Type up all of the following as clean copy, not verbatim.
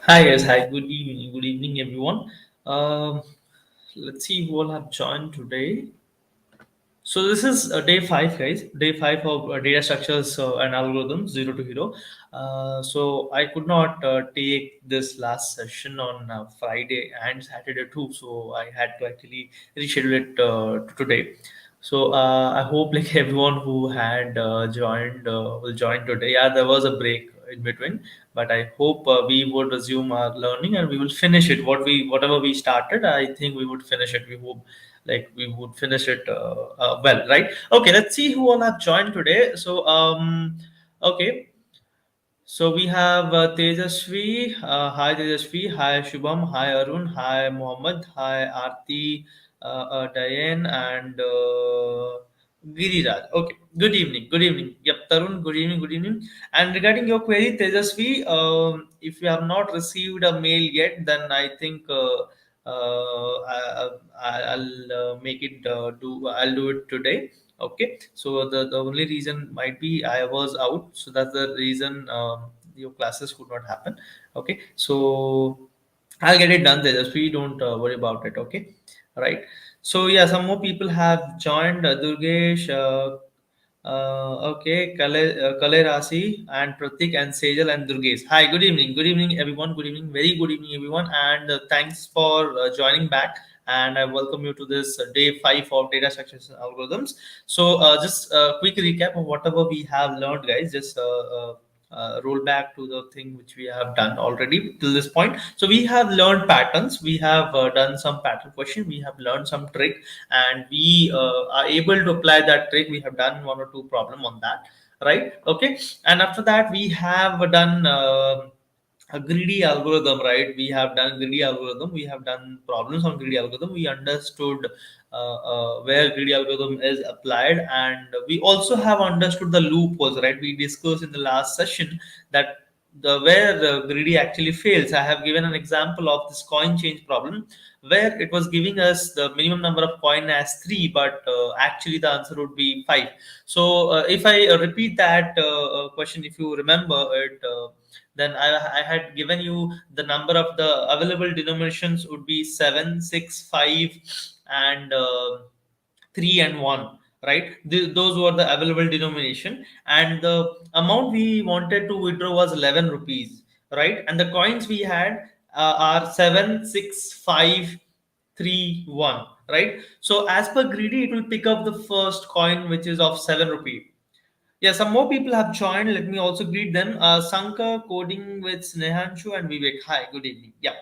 Hi guys, hi, good evening everyone. Um, let's see who all have joined today. So this is day five, guys. Day five of data structures and algorithms, zero to hero. So I could not take this last session on Friday and Saturday too. So I had to actually reschedule it to today. So I hope like everyone who had joined will join today. Yeah, there was a break in between, but I hope we would resume our learning and we will finish it. Whatever we started, I think we would finish it. We hope like we would finish it well, right? Okay, let's see who all have joined today. Okay, so we have Tejasvi. Hi Tejasvi. Hi Shubham. Hi Arun. Hi Mohammed. Hi Aarti, Diane, and Giriraj. Okay. Good evening. Good evening. Yep, Tarun. Good evening. Good evening. And regarding your query, Tejasvi, if you have not received a mail yet, then I think I'll make it do. I'll do it today. Okay, so the only reason might be I was out, so that's the reason your classes could not happen. Okay, so I'll get it done there. Just we don't worry about it. Okay, all right. So yeah, some more people have joined. Durgesh, okay, Kale Rasi and Pratik and Sejal and Durgesh. Hi, good evening everyone, good evening, very good evening everyone, and thanks for joining back. And I welcome you to this day five of data structures and algorithms. So just a quick recap of whatever we have learned, guys. Just roll back to the thing which we have done already till this point. So we have learned patterns. We have done some pattern question. We have learned some trick, and we are able to apply that trick. We have done one or two problem on that, right? Okay, and after that we have done. A greedy algorithm, right? We have done greedy algorithm. We have done problems on greedy algorithm. We understood where greedy algorithm is applied, and we also have understood the loopholes, right? We discussed in the last session that the where greedy actually fails. I have given an example of this coin change problem where it was giving us the minimum number of coin as three, but actually the answer would be five. So if I repeat that question, if you remember it. Then I had given you the number of the available denominations would be 7, 6, 5, and 3 and 1, right? Those were the available denomination, and the amount we wanted to withdraw was 11 rupees, right? And the coins we had are 7, 6, 5, 3, 1, right? So as per greedy, it will pick up the first coin which is of 7 rupee. Yeah, some more people have joined. Let me also greet them. Sanka coding with Snehanshu and Vivek. Hi, good evening. Yeah.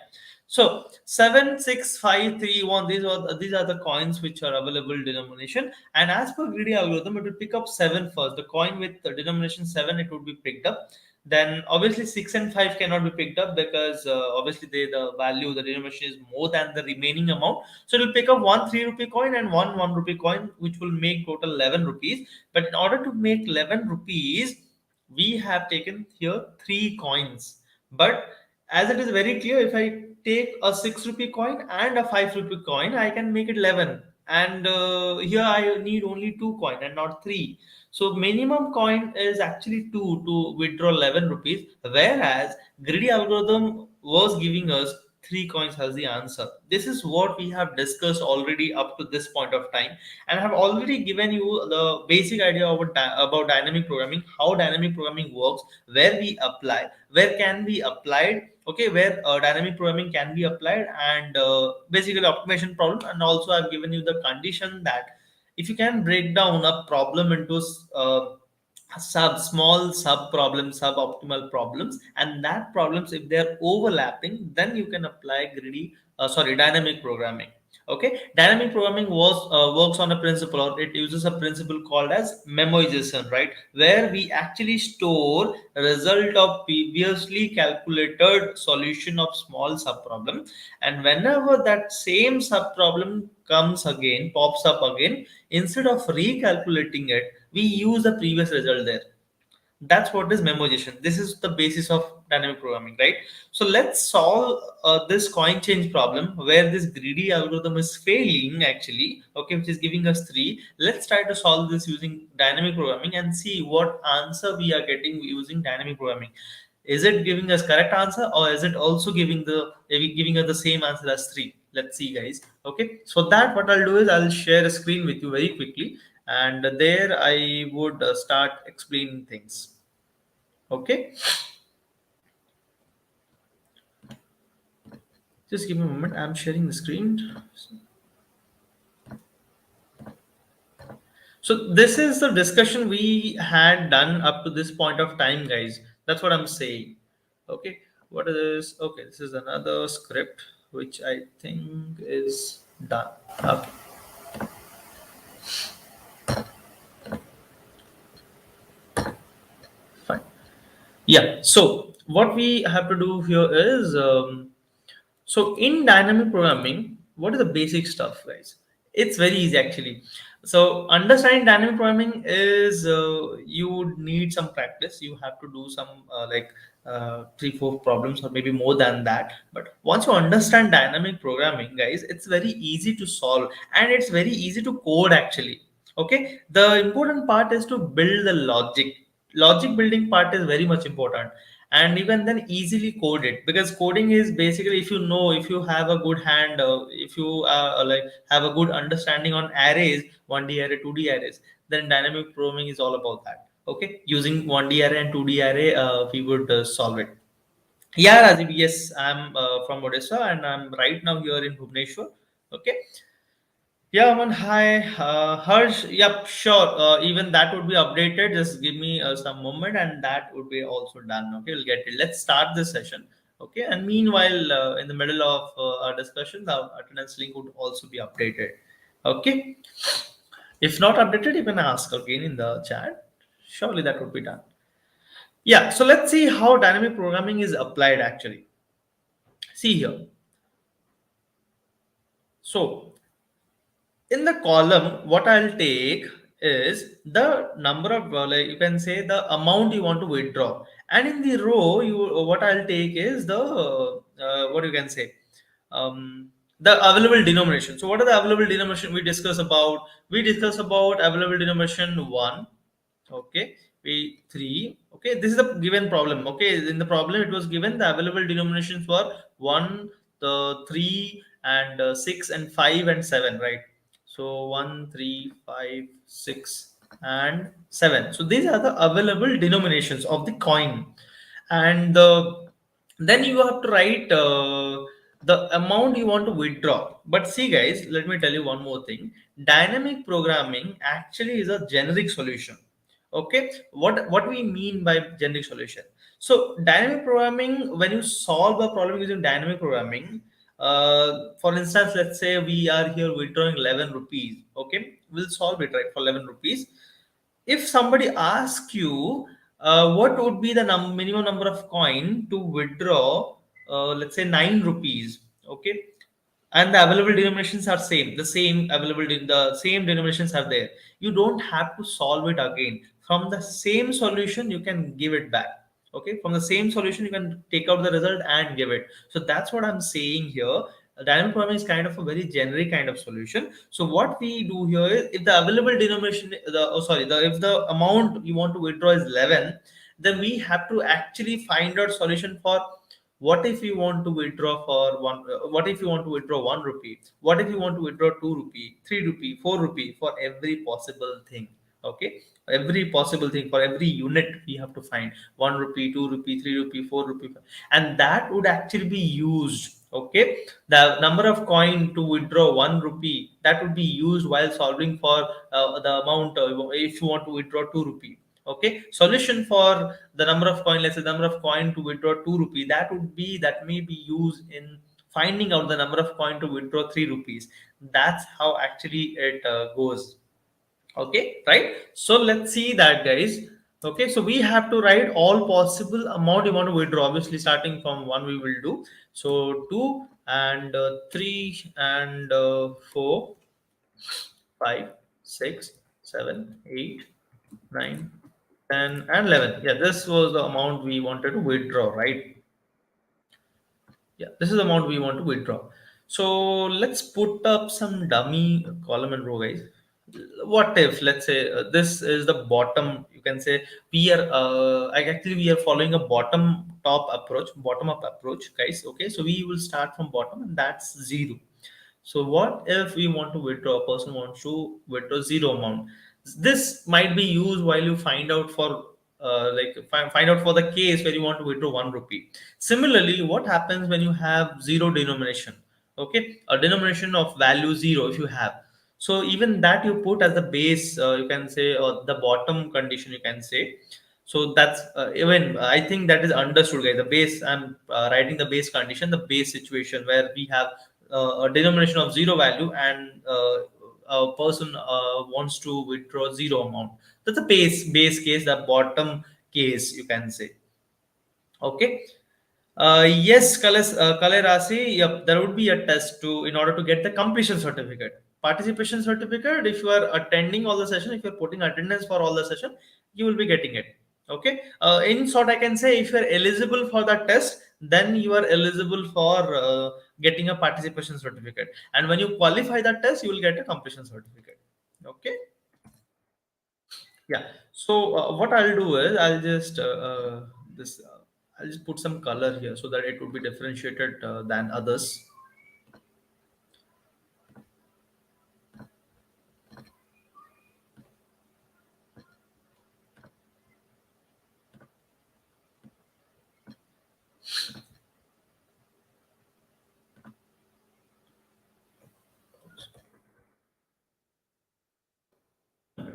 So 76531. These are the coins which are available denomination. And as per greedy algorithm, it will pick up seven first. The coin with the denomination seven, it would be picked up. Then obviously six and five cannot be picked up because obviously the value, the denomination is more than the remaining amount. So it will pick up one 3 rupee coin and one rupee coin, which will make total 11 rupees. But in order to make 11 rupees, we have taken here three coins. But as it is very clear, if I take a 6 rupee coin and a 5 rupee coin, I can make it 11. And here I need only two coin and not three. So minimum coin is actually two to withdraw 11 rupees, whereas greedy algorithm was giving us three coins as the answer. This is what we have discussed already up to this point of time, and I have already given you the basic idea about dynamic programming, how dynamic programming works, where we apply, where can be applied, okay, where dynamic programming can be applied, and basically optimization problem. And also I've given you the condition that if you can break down a problem into small sub problems, suboptimal problems, and that problems if they're overlapping, then you can apply dynamic programming. Okay, dynamic programming works on a principle, or it uses a principle called as memoization, right? Where we actually store a result of previously calculated solution of small subproblem, and whenever that same subproblem comes again, pops up again, instead of recalculating it, we use the previous result there. That's what is memoization. This is the basis of dynamic programming, right? So let's solve this coin change problem where this greedy algorithm is failing actually, okay, which is giving us three. Let's try to solve this using dynamic programming and see what answer we are getting using dynamic programming. Is it giving us correct answer, or is it also giving us the same answer as 3? Let's see, guys. Okay, so that what I'll do is I'll share a screen with you very quickly, and there I would start explaining things. Okay, just give me a moment. I'm sharing the screen. So this is the discussion we had done up to this point of time, guys. That's what I'm saying. Okay, what is this? Okay, this is another script which I think is done. Okay, fine. Yeah. So what we have to do here is so in dynamic programming, what is the basic stuff, guys? It's very easy actually. So understanding dynamic programming is you would need some practice. You have to do some like three, four problems or maybe more than that. But once you understand dynamic programming, guys, it's very easy to solve and it's very easy to code actually. Okay, the important part is to build the logic. Logic building part is very much important, and you can then easily code it, because coding is basically, if you know, if you have a good hand, if you like have a good understanding on arrays, 1D array, 2D arrays, then dynamic programming is all about that. Okay, using 1D array and 2D array, we would solve it. Yeah, Rajiv, yes, I'm from Odisha and I'm right now here in Bhubaneswar. Okay. Yeah, man. Hi, Harsh. Yep, sure. Even that would be updated. Just give me some moment, and that would be also done. Okay, we'll get it. Let's start this session. Okay, and meanwhile, in the middle of our discussion, the attendance link would also be updated. Okay, if not updated, you can ask again in the chat. Surely that would be done. Yeah. So let's see how dynamic programming is applied. Actually, see here. So in the column, what I'll take is the number of like you can say the amount you want to withdraw, and in the row, you what I'll take is the what you can say, the available denomination. So what are the available denomination we discuss about? We discuss about available denomination 1. Okay, we 3. Okay, this is the given problem. Okay, in the problem it was given the available denominations were 1, the 3, and 6 and 5 and 7, right? So 1, 3, 5, 6, and 7. So these are the available denominations of the coin, and then you have to write the amount you want to withdraw. But see, guys, let me tell you one more thing. Dynamic programming actually is a generic solution. Okay, what we mean by generic solution? So dynamic programming, when you solve a problem using dynamic programming, for instance, let's say we are here withdrawing 11 rupees. Okay, we'll solve it, right, for 11 rupees. If somebody asks you what would be the minimum number of coin to withdraw, let's say 9 rupees. Okay, and the available denominations are same, the same available the same denominations are there, you don't have to solve it again. From the same solution you can give it back. Okay, from the same solution you can take out the result and give it. So that's what I'm saying here. Dynamic programming is kind of a very generic kind of solution. So what we do here is, if the available denomination, if the amount you want to withdraw is 11, then we have to actually find out solution for what if you want to withdraw for one, what if you want to withdraw 1 rupee, what if you want to withdraw 2 rupee, 3 rupee, 4 rupee, for every possible thing. Okay, every possible thing, for every unit we have to find 1 rupee, 2 rupee, 3 rupee, 4 rupee, and that would actually be used. Okay, the number of coin to withdraw 1 rupee, that would be used while solving for the amount, if you want to withdraw 2 rupee. Okay, solution for the number of coin, let's say the number of coin to withdraw 2 rupee, that may be used in finding out the number of coin to withdraw 3 rupees. That's how actually it goes. Okay, right? So let's see that, guys. Okay, so we have to write all possible amount you want to withdraw. Obviously, starting from 1 we will do. So 2 and 3 and 4, 5, 6, 7, 8, 9, 10, and 11. Yeah, this was the amount we wanted to withdraw, right? Yeah, this is the amount we want to withdraw. So let's put up some dummy column and row, guys. what if, let's say, this is the bottom, you can say, actually we are following a bottom up approach, guys. Okay, so we will start from bottom, and that's zero. So what if we want to withdraw? A person wants to withdraw zero amount. This might be used while you find out for find out for the case where you want to withdraw 1 rupee. Similarly, what happens when you have zero denomination? Okay, a denomination of value zero if you have. So even that you put as the base, you can say, or the bottom condition, you can say. So that's even I think that is understood, guys. The base, I'm writing the base condition, the base situation where we have a denomination of zero value, and a person wants to withdraw zero amount. That's the base case, the bottom case, you can say. Okay. Yes, Kale Rasi, yep, there would be a test to in order to get the completion certificate. Participation certificate, if you are attending all the session, if you're putting attendance for all the session, you will be getting it. Okay. In short, I can say if you're eligible for that test, then you are eligible for getting a participation certificate. And when you qualify that test, you will get a completion certificate. Okay. Yeah. So what I'll do is I'll just put some color here so that it would be differentiated than others.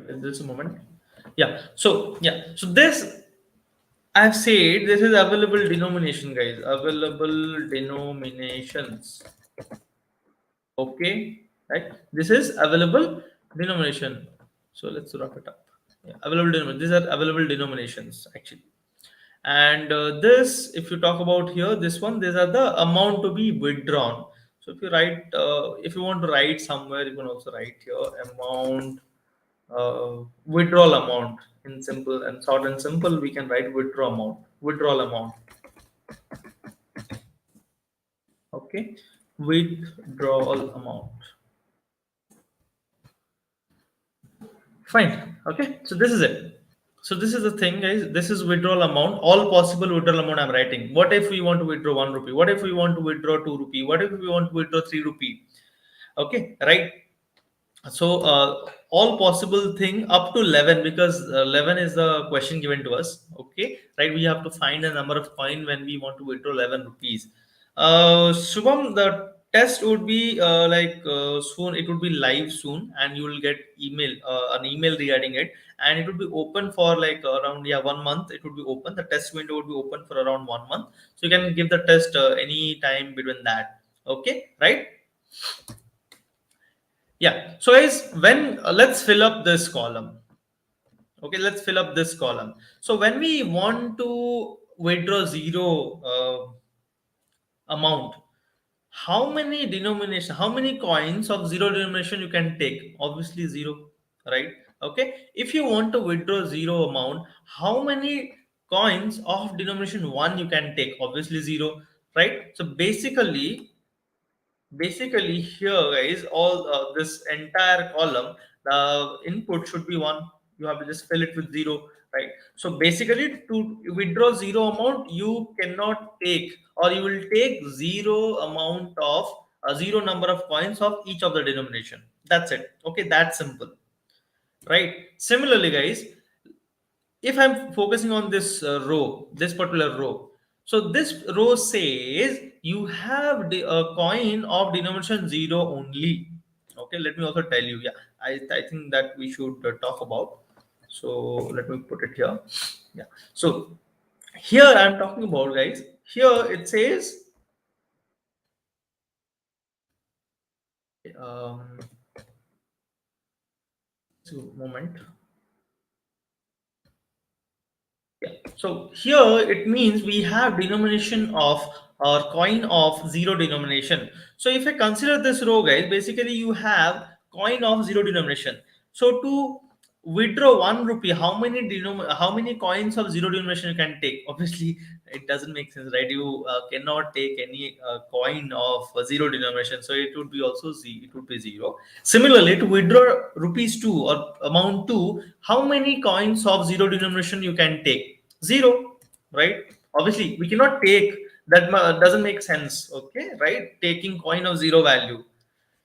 Is this a moment? Yeah. So yeah. So this I've said this is available denomination, guys. Available denominations. Okay. Right. This is available denomination. So let's wrap it up. Yeah, available denomination. These are available denominations actually. And this, if you talk about here, this one, these are the amount to be withdrawn. So if you want to write somewhere, you can also write here amount, withdrawal amount in simple and short and simple. We can write withdrawal amount. Okay, withdrawal amount. Fine. Okay, so this is it. So this is the thing, guys. This is withdrawal amount. All possible withdrawal amount I'm writing. What if we want to withdraw 1 rupee? What if we want to withdraw 2 rupee? What if we want to withdraw 3 rupee? Okay, right. So all possible thing up to 11, because 11 is the question given to us. Okay, right. We have to find a number of coin when we want to withdraw 11 rupees. Shubham, the test would be soon. It would be live soon, and you will get an email regarding it, and it would be open for like around 1 month. It would be open. The test window would be open for around 1 month, so you can give the test any time between that. Okay, right? Yeah. So guys, when let's fill up this column. Okay, let's fill up this column. So when we want to withdraw zero amount, how many coins of zero denomination you can take? Obviously zero, right? Okay. If you want to withdraw zero amount, how many coins of denomination one you can take? Obviously zero, right? So basically here, guys, all this entire column, the input should be one. You have to just fill it with zero, right? So basically, to withdraw zero amount, you cannot take, or you will take zero amount of zero number of coins of each of the denomination. That's it. Okay, that's simple, right? Similarly, guys, if I'm focusing on this row, this particular row, so this row says you have a coin of denomination zero only. Okay, let me also tell you. Yeah, I think that we should talk about. So let me put it here. Yeah. So here I'm talking about, guys. Here it says um, moment. Yeah. So here it means we have denomination of or coin of zero denomination. So if I consider this row, guys, basically you have coin of zero denomination. So to withdraw 1 rupee, how many coins of zero denomination you can take? Obviously, it doesn't make sense, right? You cannot take any coin of zero denomination, so it would be also it would be zero. Similarly, to withdraw rupees 2 or amount 2, how many coins of zero denomination you can take? Zero, right? Obviously, we cannot take that. Doesn't make sense, okay, right? Taking coin of zero value.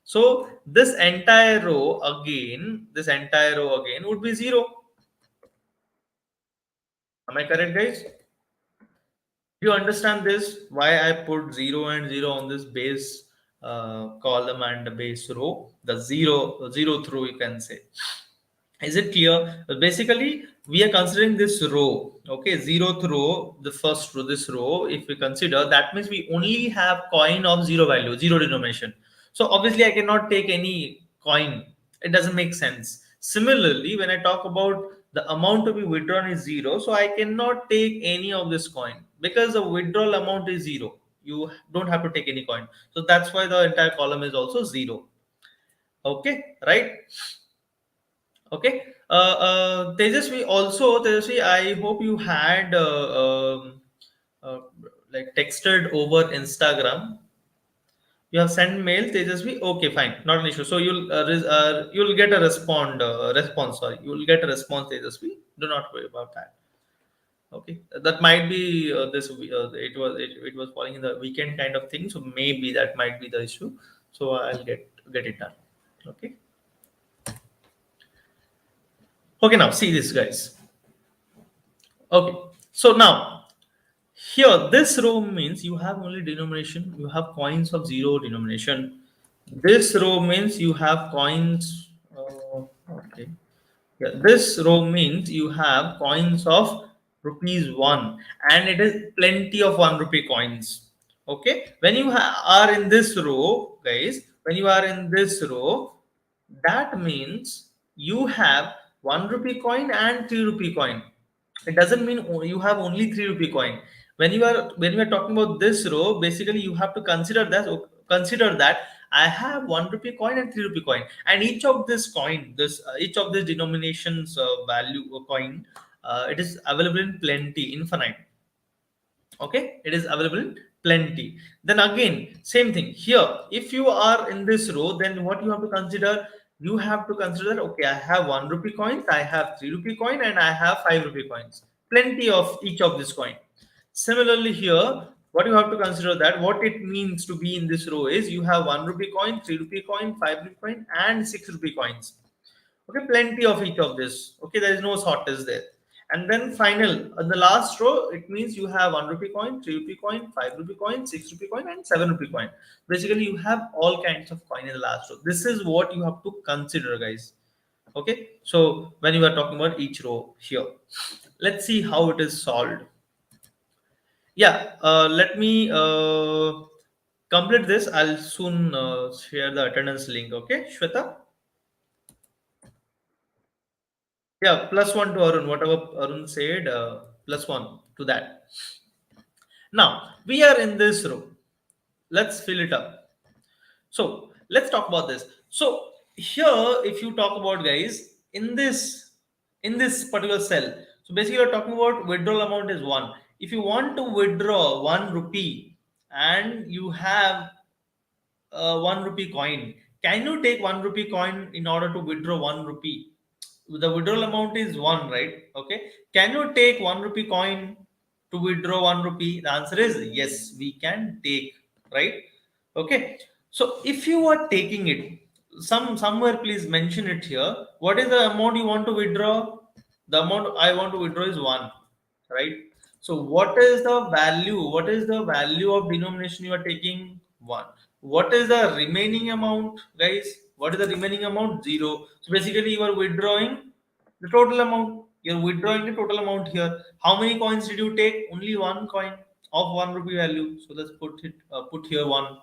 So this entire row again would be zero. Am I correct, guys? Do you understand this? Why I put zero and zero on this base column and the base row? The zeroth row, you can say. Is it clear? Basically, we are considering this row. Okay, zeroth row, the first row, this row. If we consider, that means we only have coin of zero value, zero denomination. So obviously, I cannot take any coin. It doesn't make sense. Similarly, when I talk about the amount to be withdrawn is zero, so I cannot take any of this coin because the withdrawal amount is zero. You don't have to take any coin. So that's why the entire column is also zero. Okay, right? Okay. Tejasvi, I hope you had uh, like texted over Instagram. You have sent mail, Tejasvi. Okay, fine, not an issue. So you'll get a response. Sorry, you'll get a response, Tejasvi. Do not worry about that. Okay, that might be it was falling in the weekend kind of thing. So maybe that might be the issue. So I'll get it done. Okay. Okay. Now see this, guys. Okay. So now here, this row means you have only denomination, you have coins of zero denomination. This row means you have coins. Okay. Yeah, this row means you have coins of rupees 1, and it is plenty of 1 rupee coins. Okay. When you are in this row, guys, when you are in this row, that means you have 1 rupee coin and 3 rupee coin. It doesn't mean you have only 3 rupee coin. When you are talking about this row, basically you have to consider that I have 1 rupee coin and 3 rupee coin, and each of these denominations value coin, it is available in plenty, infinite. Okay, it is available in plenty. Then again, same thing here. If you are in this row, then what you have to consider, you have to consider that, okay, I have 1 rupee coins, I have 3 rupee coin, and I have 5 rupee coins, plenty of each of this coin. Similarly here, what you have to consider, that what it means to be in this row is you have 1 rupee coin, 3 rupee coin, 5 rupee coin, and 6 rupee coins. Okay, plenty of each of this. Okay, there is no shortage there. And then final, on the last row, it means you have 1 rupee coin, 3 rupee coin, 5 rupee coin, 6 rupee coin, and 7 rupee coin. Basically, you have all kinds of coin in the last row. This is what you have to consider, guys. Okay, so when you are talking about each row here, let's see how it is solved. Yeah, let me complete this. I'll soon share the attendance link. Okay, Shweta. Yeah, plus one to Arun. Whatever Arun said, plus one to that. Now we are in this row. Let's fill it up. So let's talk about this. So here, if you talk about, guys, in this particular cell, so basically you're talking about withdrawal amount is 1. If you want to withdraw 1 rupee and you have 1 rupee coin, can you take 1 rupee coin in order to withdraw 1 rupee? The withdrawal amount is 1, right? Okay, can you take 1 rupee coin to withdraw 1 rupee? The answer is yes, we can take, right? Okay, so if you are taking it, somewhere please mention it here. What is the amount you want to withdraw? The amount I want to withdraw is 1, right? So what is the value of denomination you are taking? 1. What is the remaining amount, guys? What is the remaining amount? 0. So basically you are withdrawing the total amount. You're withdrawing the total amount here. How many coins did you take? Only 1 coin of 1 rupee value. So let's put here 1.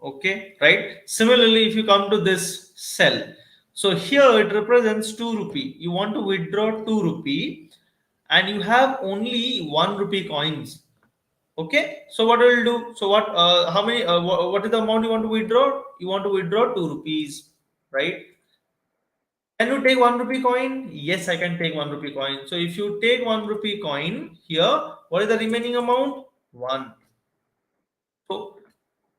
Okay, right? Similarly, if you come to this cell, so here it represents 2 rupee. You want to withdraw 2 rupee and you have only 1 rupee coins. Okay, so what will do? So what is the amount you want to withdraw? You want to withdraw 2 rupees, right? Can you take 1 rupee coin? Yes, I can take 1 rupee coin. So if you take 1 rupee coin here, what is the remaining amount? One. So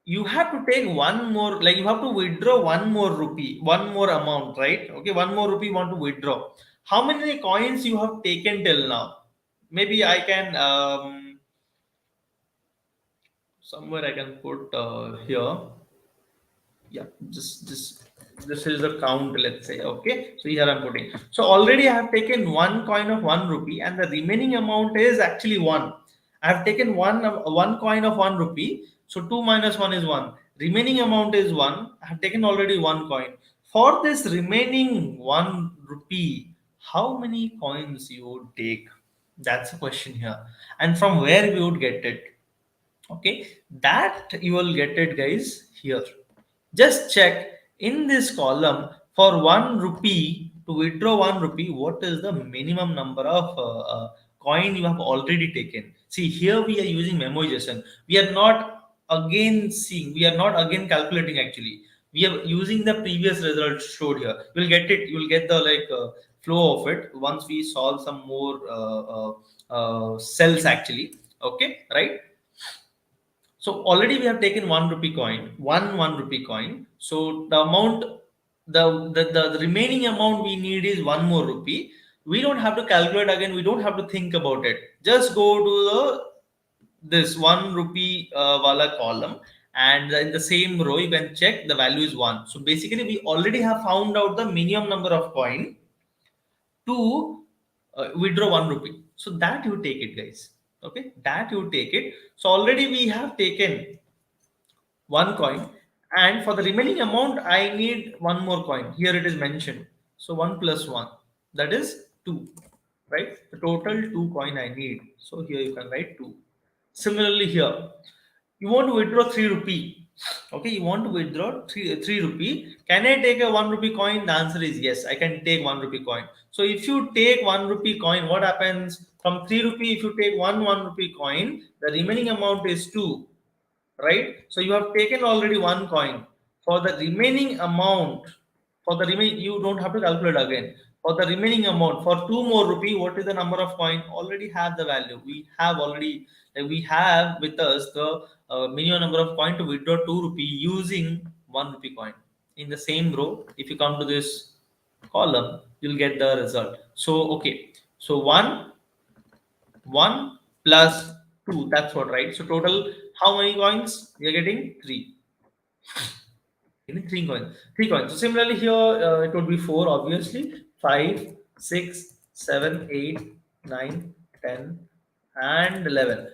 you have to take one more, like you have to withdraw one more rupee, one more amount, right? Okay, one more rupee you want to withdraw. How many coins you have taken till now? Maybe I can somewhere I can put here. Yeah, just this is the count, let's say. Okay, so here I'm putting. So already I have taken one coin of 1 rupee, and the remaining amount is actually one. I have taken one coin of 1 rupee, so 2 minus 1 is 1. Remaining amount is 1. I have taken already one coin. For this remaining 1 rupee, how many coins you would take? That's the question here. And from where we would get it? Okay, that you will get it, guys, here. Just check in this column. For 1 rupee, to withdraw 1 rupee, what is the minimum number of coin you have already taken? See, here we are using memoization. We are not again seeing, we are not again calculating. Actually, we are using the previous result showed here. You'll get it, you'll get the flow of it once we solve some more cells actually. Okay, right? So already we have taken 1 rupee coin, one rupee coin. So the amount, the remaining amount we need is one more rupee. We don't have to calculate again. We don't have to think about it. Just go to the this 1 rupee wala column, and in the same row you can check the value is one. So basically we already have found out the minimum number of coin to withdraw 1 rupee. So that you take it, guys. Okay, that you take it. So already we have taken one coin, and for the remaining amount I need one more coin. Here it is mentioned. So 1 plus 1, that is 2, right? The total 2 coin I need. So here you can write 2. Similarly here, you want to withdraw 3 rupee. Okay, you want to withdraw 3 rupee. Can I take a 1 rupee coin? The answer is yes, I can take 1 rupee coin. So if you take 1 rupee coin, what happens? From 3 rupee, if you take 1 rupee coin, the remaining amount is 2, right? So you have taken already one coin. For the remaining amount, for the remaining, you don't have to calculate again. For the remaining amount, for 2 more rupee, what is the number of coin? Already have the value. We have already, we have with us the minimum number of coin to withdraw 2 rupee using 1 rupee coin. In the same row, if you come to this column, you'll get the result. So okay, so 1 plus 2, that's what, right? So total, how many coins you're getting? 3. Getting 3 coins. So similarly here, it would be 4, obviously. 5, 6, 7, 8, 9, 10, and 11.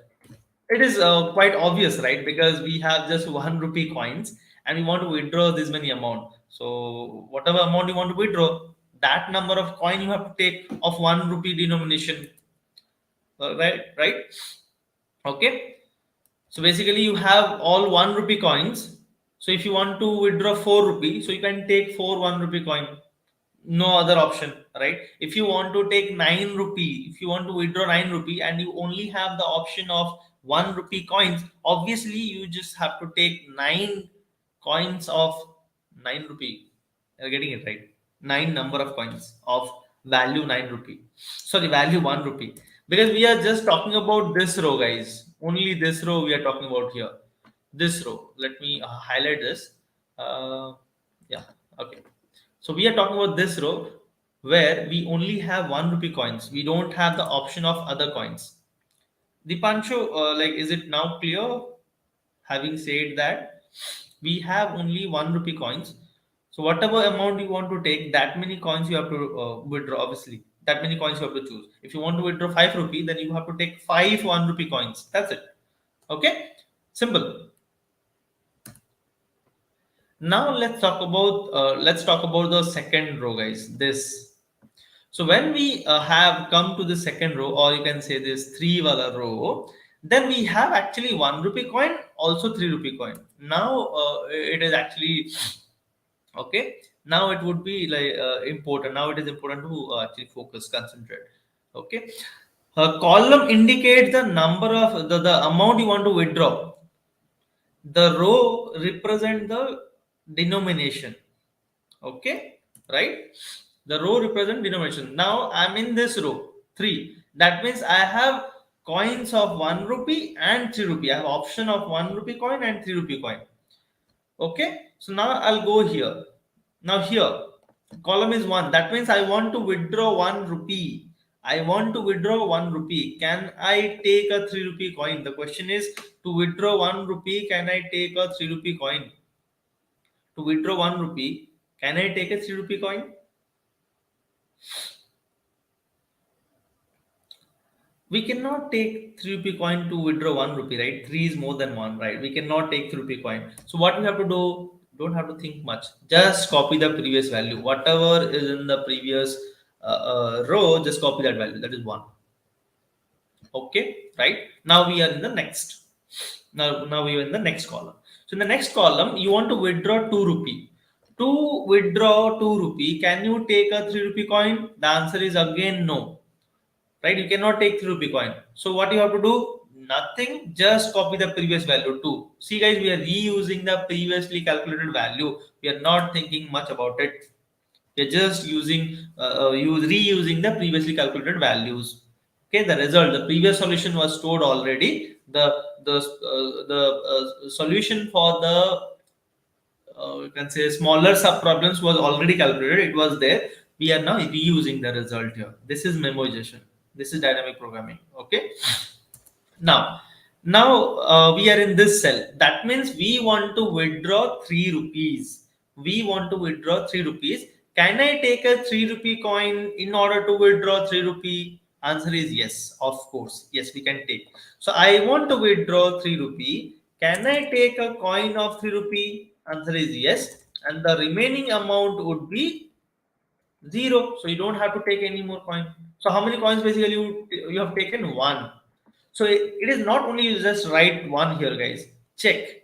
It is quite obvious, right? Because we have just 1 rupee coins and we want to withdraw this many amount. So whatever amount you want to withdraw, that number of coin you have to take of 1 rupee denomination. Right? Okay. So basically you have all 1 rupee coins. So if you want to withdraw 4 rupee, so you can take 1 rupee coin. No other option, right? If you want to take 9 rupee, if you want to withdraw 9 rupee and you only have the option of 1 rupee coins, obviously you just have to take 9 coins of 9 rupee. You're getting it right. 9 number of coins of value 9 rupee. Sorry, value 1 rupee. Because we are just talking about this row, guys. Only this row we are talking about here. This row. Let me highlight this. Yeah. Okay. So we are talking about this row where we only have 1 rupee coins. We don't have the option of other coins. Dipanshu, is it now clear? Having said that, we have only 1 rupee coins. So whatever amount you want to take, that many coins you have to withdraw. Obviously, that many coins you have to choose. If you want to withdraw 5 rupee, then you have to take 5 1 rupee coins. That's it. Okay, simple. Now let's talk about the second row, guys. This. So when we have come to the second row, or you can say this 3 wala row, then we have actually 1 rupee coin, also 3 rupee coin. Now it is actually okay. Now it would be important. Now it is important to actually focus, concentrate. Okay. A column indicates the number of the amount you want to withdraw. The row represent the denomination. Okay, right? The row represent denomination. Now I'm in this row 3. That means I have coins of 1 rupee and 3 rupee. I have option of 1 rupee coin and 3 rupee coin. Okay, so now I'll go here. Now here column is 1. That means I want to withdraw 1 rupee. I want to withdraw 1 rupee. Can I take a 3 rupee coin? The question is, to withdraw 1 rupee, can I take a 3 rupee coin? To withdraw 1 rupee, can I take a 3 rupee coin? We cannot take 3 rupee coin to withdraw 1 rupee, right? 3 is more than 1, right? We cannot take 3 rupee coin. So what we have to do, don't have to think much. Just copy the previous value. Whatever is in the previous row, just copy that value. That is 1. Okay, right? Now we are in the next. Now we are in the next column. So in the next column, you want to withdraw 2 rupee. To withdraw 2 rupee, can you take a 3 rupee coin? The answer is again no, right? You cannot take 3 rupee coin. So what you have to do? Nothing, just copy the previous value 2. See guys, we are reusing the previously calculated value. We are not thinking much about it. We are just reusing the previously calculated values. Okay, the result, the previous solution was stored already. The solution for the you can say smaller sub problems was already calculated. It was there. We are now reusing the result here. This is memoization. This is dynamic programming. Okay. Now we are in this cell. That means we want to withdraw 3 rupees. We want to withdraw 3 rupees. Can I take a 3 rupee coin in order to withdraw 3 rupee? Answer is yes, of course. Yes, we can take. So I want to withdraw 3 rupee. Can I take a coin of 3 rupee? Answer is yes. And the remaining amount would be 0. So you don't have to take any more coin. So how many coins basically you have taken? 1. So it is not only just write 1 here, guys. Check.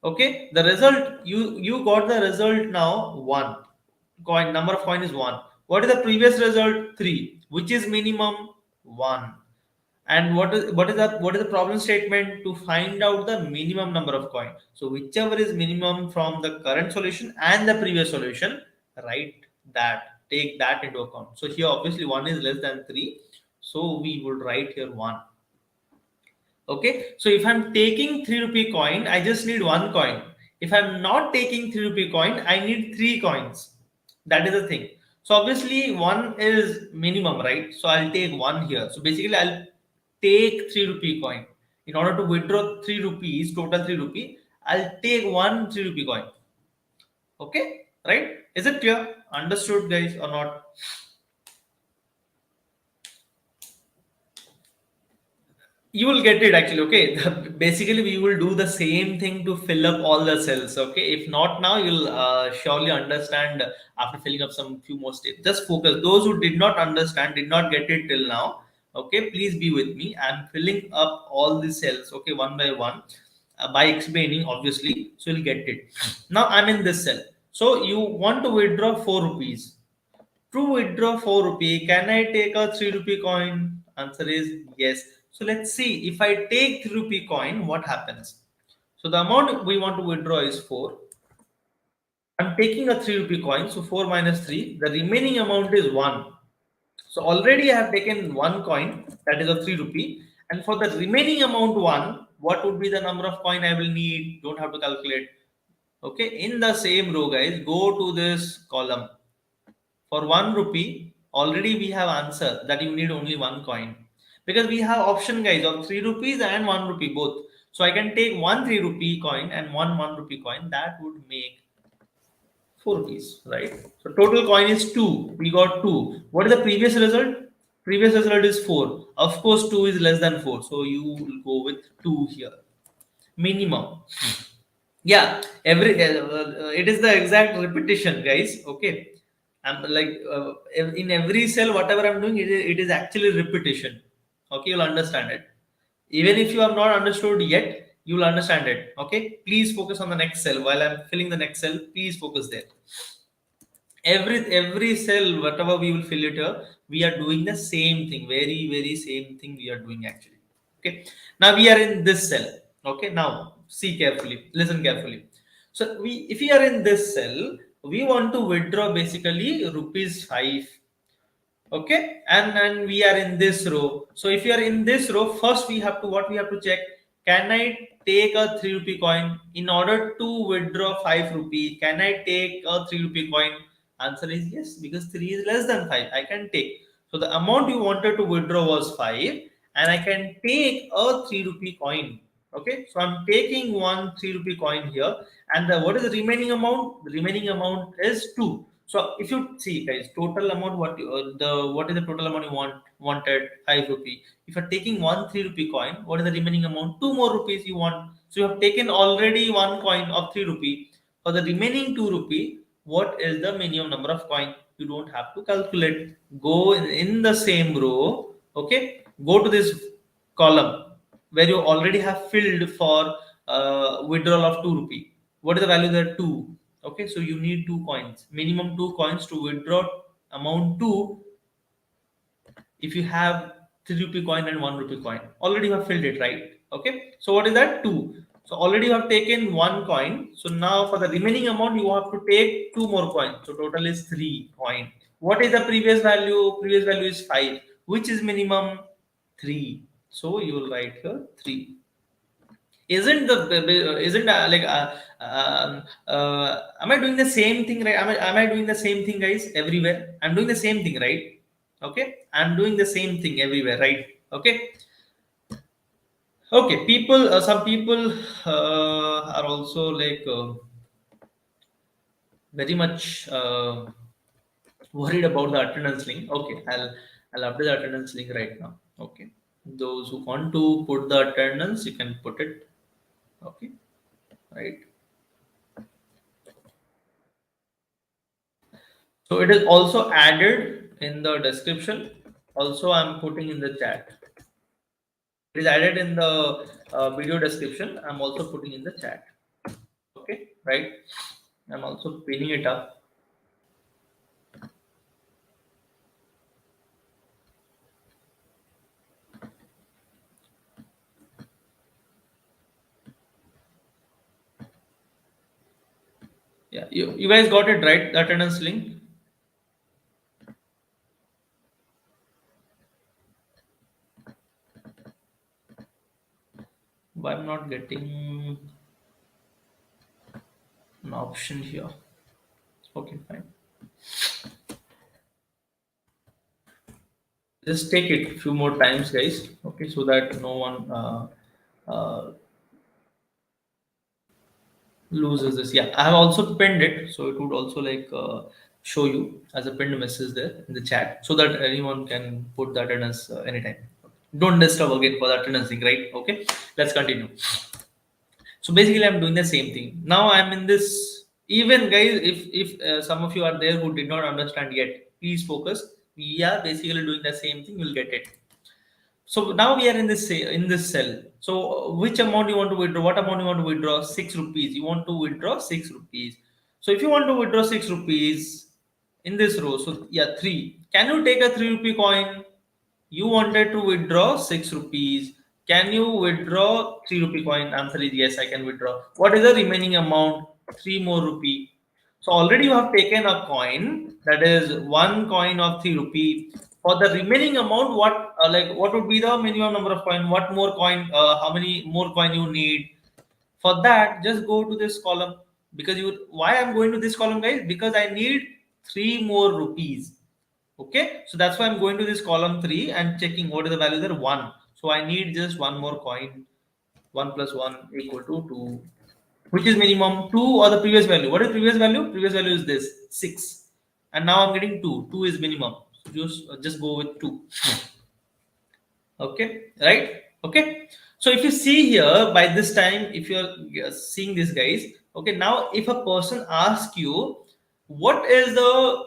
Okay, the result, you got the result now 1. Coin number of coin is 1. What is the previous result? 3. Which is minimum? 1. And what is the problem statement? To find out the minimum number of coin. So whichever is minimum from the current solution and the previous solution, write that, take that into account. So here obviously 1 is less than 3, so we would write here 1. Okay, so if I'm taking 3 rupee coin, I just need 1 coin. If I'm not taking 3 rupee coin, I need 3 coins. That is the thing. So obviously 1 is minimum, right? So I'll take 1 here. So basically I'll take 3 rupee coin. In order to withdraw 3 rupees, total 3 rupee, I'll take 1 3 rupee coin. Okay, right? Is it clear? Understood, guys, or not? You will get it actually. Okay, basically we will do the same thing to fill up all the cells. Okay, if not now, you'll surely understand after filling up some few more steps. Just focus. Those who did not understand, did not get it till now, okay, please be with me. I'm filling up all the cells, okay, one by one, by explaining obviously, so you'll get it. Now I'm in this cell. So you want to withdraw 4 rupees. To withdraw 4 rupee, can I take a 3 rupee coin? Answer is yes. So let's see, if I take 3 rupee coin, what happens? So the amount we want to withdraw is 4. I'm taking a 3 rupee coin, so 4 minus 3, the remaining amount is 1. So already I have taken 1 coin, that is a 3 rupee. And for the remaining amount 1, what would be the number of coin I will need? Don't have to calculate. Okay, in the same row, guys, go to this column. For 1 rupee, already we have answer that you need only 1 coin. Because we have option, guys, of 3 rupees and 1 rupee both. So I can take 1 3 rupee coin and 1 rupee coin. That would make 4 rupees, right? So total coin is 2. We got 2. What is the previous result? Previous result is 4. Of course, 2 is less than 4. So you will go with 2 here. Minimum. Yeah, it is the exact repetition, guys. Okay, I'm like in every cell, whatever I'm doing, it is actually repetition. Okay, you'll understand it. Even if you have not understood yet, you'll understand it. Okay, please focus on the next cell. While I'm filling the next cell, please focus there. Every cell, whatever we will fill it here, we are doing the same thing, very same thing we are doing actually. Okay, now we are in this cell. Okay, now see carefully, listen carefully. So if we are in this cell, we want to withdraw basically rupees 5. Okay, and we are in this row. So if you are in this row, first we have to, what we have to check, can I take a 3 rupee coin in order to withdraw 5 rupee? Can I take a 3 rupee coin? Answer is yes, because 3 is less than 5, I can take. So the amount you wanted to withdraw was 5, and I can take a 3 rupee coin. Okay, so I'm taking one 3 rupee coin here, and what is the remaining amount? The remaining amount is 2. So if you see, guys, total amount, what is the total amount you wanted? 5 rupee. If you're taking one 3 rupee coin, what is the remaining amount? 2 more rupees you want. So you have taken already one coin of 3 rupee. For the remaining 2 rupee, what is the minimum number of coin? You don't have to calculate. Go in the same row. Okay, go to this column where you already have filled for withdrawal of 2 rupee. What is the value there? 2. Okay, so you need 2 coins, minimum 2 coins to withdraw amount 2. If you have 3 rupee coin and 1 rupee coin, already you have filled it, right? Okay, so what is that? 2. So already you have taken 1 coin. So now for the remaining amount, you have to take 2 more coins. So total is 3 coin. What is the previous value? Previous value is 5. Which is minimum? 3. So you will write here 3. Isn't like am I doing the same thing, right? Am I doing the same thing, guys, everywhere? I'm doing the same thing, right? Okay, I'm doing the same thing everywhere, right? Okay. Okay, people, some people are also like very much worried about the attendance link. Okay, I'll update the attendance link right now. Okay, those who want to put the attendance, you can put it. Okay, right. So it is also added in the description. Also, I'm putting in the chat. It is added in the video description. I'm also putting in the chat. Okay, right? I'm also pinning it up. Yeah, you guys got it right, the attendance link. But I'm not getting an option here. Okay, fine. Just take it a few more times, guys. Okay, so that no one loses this. Yeah, I have also pinned it, so it would also like show you as a pinned message there in the chat, so that anyone can put the attendance anytime. Don't disturb again for the attendance thing, right? Okay, let's continue. So basically, I'm doing the same thing. Now I'm in this. Even guys, if some of you are there who did not understand yet, please focus. We are basically doing the same thing. You'll get it. So now we are in this cell. So which amount you want to withdraw? What amount you want to withdraw? 6 rupees. You want to withdraw 6 rupees. So if you want to withdraw 6 rupees in this row, so yeah, 3. Can you take a 3 rupee coin? You wanted to withdraw 6 rupees. Can you withdraw 3 rupee coin? Answer is yes, I can withdraw. What is the remaining amount? 3 more rupee. So already you have taken a coin, that is one coin of 3 rupee. For the remaining amount, what would be the minimum number of coin? What more coin? How many more coin you need? For that, just go to this column, because you. Why I'm going to this column, guys? Because I need 3 more rupees. Okay, so that's why I'm going to this column 3 and checking what is the value there. 1. So I need just one more coin. 1 plus 1 equal to 2. Which is minimum? 2 or the previous value? What is previous value? Previous value is this 6, and now I'm getting 2. 2 is minimum. So just go with 2. Okay, right? Okay, so if you see here, by this time, if you're seeing this, guys, okay, now if a person asks you what is the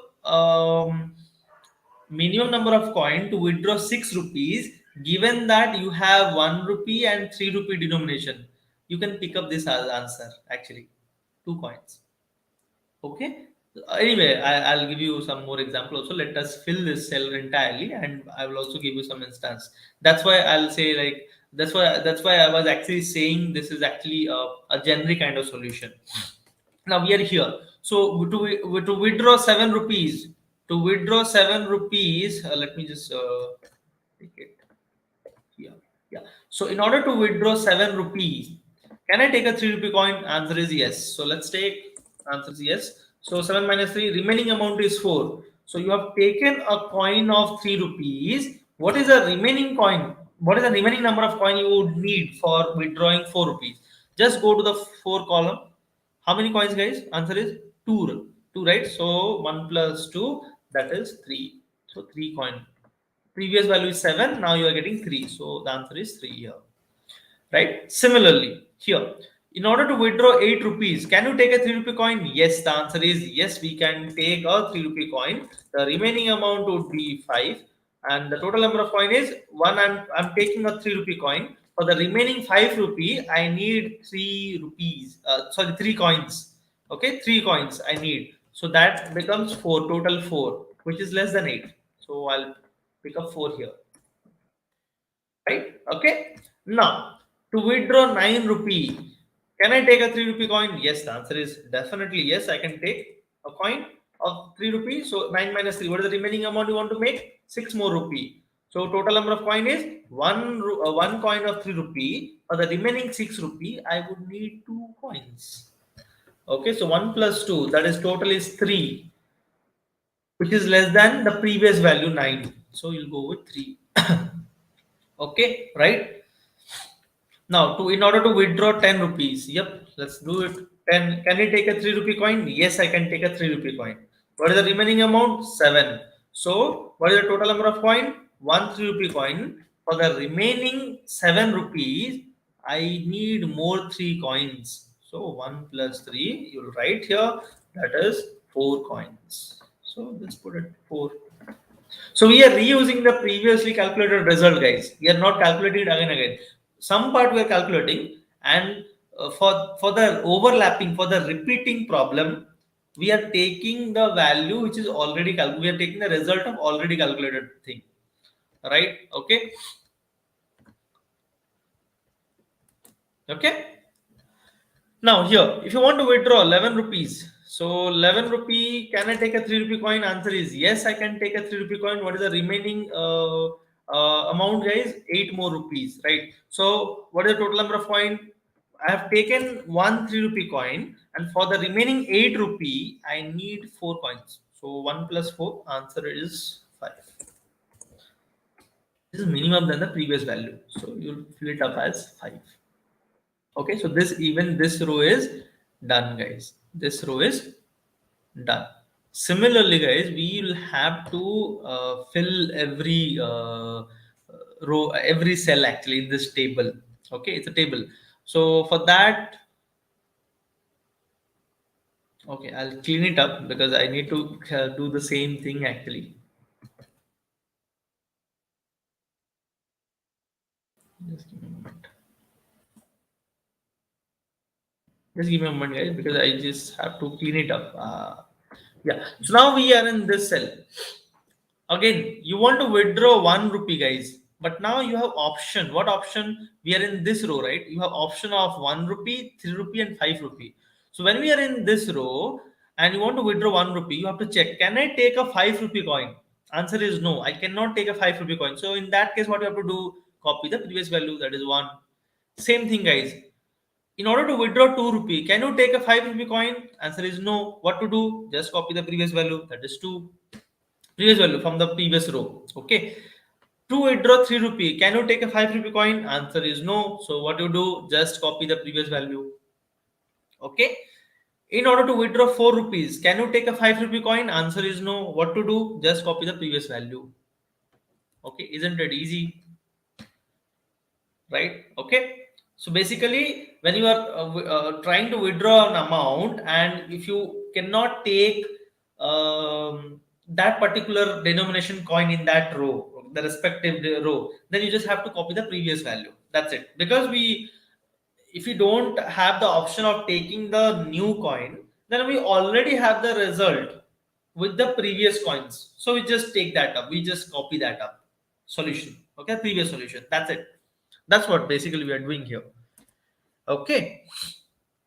minimum number of coin to withdraw 6 rupees, given that you have 1 rupee and 3 rupee denomination, you can pick up this as answer, actually 2 coins. Okay, anyway, I'll give you some more example also. Let us fill this cell entirely, and I will also give you some instance. That's why I'll say, like, that's why I was actually saying this is actually a generic kind of solution. Now we are here. So to withdraw 7 rupees, to withdraw 7 rupees, let me just take it. Yeah, yeah. So in order to withdraw 7 rupees, can I take a 3 rupee coin? Answer is yes. So let's take, answer is yes. So 7 minus 3, remaining amount is 4. So you have taken a coin of 3 rupees. What is the remaining coin? What is the remaining number of coin you would need for withdrawing 4 rupees? Just go to the 4 column. How many coins, guys? Answer is 2. 2, right? So 1 plus 2, that is 3. So 3 coin. Previous value is 7, now you are getting 3, so the answer is 3 here, right? Similarly here, in order to withdraw 8 rupees, can you take a 3 rupee coin? Yes, the answer is yes, we can take a 3 rupee coin. The remaining amount would be 5 and the total number of coin is 1 and I'm taking a 3 rupee coin. For the remaining 5 rupee, I need 3 rupees, sorry, 3 coins. Okay, 3 coins I need. So that becomes 4, total 4, which is less than 8. So I'll pick up 4 here, right? Okay. Now, to withdraw 9 rupee, can I take a 3 rupee coin? Yes, the answer is definitely yes. I can take a coin of 3 rupees. So 9 minus 3. What is the remaining amount you want to make? 6 more rupee. So total number of coin is one coin of 3 rupee. For the remaining 6 rupee, I would need 2 coins. Okay, so 1 plus 2, that is total is 3, which is less than the previous value 9. So you'll go with 3. Okay, right? Now, in order to withdraw 10 rupees, yep, let's do it. 10. Can you take a 3 rupee coin? Yes, I can take a 3 rupee coin. What is the remaining amount? 7. So, what is the total number of coin? 1 3 rupee coin. For the remaining 7 rupees, I need more 3 coins. So, 1 plus 3, you'll write here, that is 4 coins. So, let's put it 4. So we are reusing the previously calculated result, guys. We are not calculating it again. Some part we are calculating, and for the overlapping, for the repeating problem, we are taking the value which is already calculated. We are taking the result of already calculated thing, right? Okay, okay. Now here, if you want to withdraw 11 rupees, so 11 rupee, can I take a 3 rupee coin? Answer is yes, I can take a 3 rupee coin. What is the remaining amount, guys? 8 more rupees, right? So what is the total number of coin? I have taken one 3 rupee coin, and for the remaining 8 rupee, I need 4 coins. So 1 plus 4, answer is 5. This is minimum than the previous value. So you'll fill it up as 5. Okay, so this row is done, guys. This row is done. Similarly, guys, we will have to fill every row, every cell actually in this table. Okay, it's a table. So for that, okay, I'll clean it up because I need to do the same thing actually. Just give me a moment. Just give me a moment, guys, because I just have to clean it up. Yeah. So now we are in this cell. Again, you want to withdraw 1 rupee, guys, but now you have option. What option? We are in this row, right? You have option of 1 rupee, 3 rupee and 5 rupee. So when we are in this row and you want to withdraw 1 rupee, you have to check, can I take a 5 rupee coin? Answer is no, I cannot take a 5 rupee coin. So in that case, what you have to do? Copy the previous value, that is 1. Same thing, guys. In order to withdraw 2 rupee, can you take a 5 rupee coin? Answer is no. What to do? Just copy the previous value, that is 2. Previous value from the previous row. Okay, to withdraw 3 rupee, can you take a 5 rupee coin? Answer is no. So what you do? Just copy the previous value. Okay, in order to withdraw 4 rupees, can you take a 5 rupee coin? Answer is no. What to do? Just copy the previous value. Okay, isn't it easy? Right? Okay, so basically when you are trying to withdraw an amount, and if you cannot take that particular denomination coin in that row, the respective row, then you just have to copy the previous value. That's it. Because we, if you don't have the option of taking the new coin, then we already have the result with the previous coins, so we just take that up, we just copy that up solution. Okay, previous solution, that's it. That's what basically we are doing here. Okay,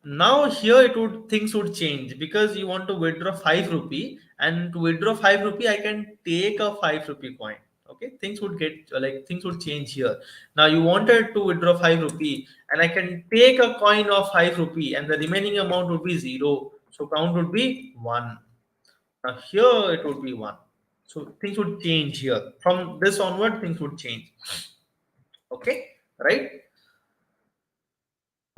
Now here it would things would change because you want to withdraw 5 rupee, and to withdraw 5 rupee I can take a 5 rupee coin. Okay, things would get like things would change here. Now you wanted to withdraw 5 rupee and I can take a coin of 5 rupee and the remaining amount would be 0. So count would be 1. Now here it would be 1. So things would change here. From this onward things would change. Okay, right?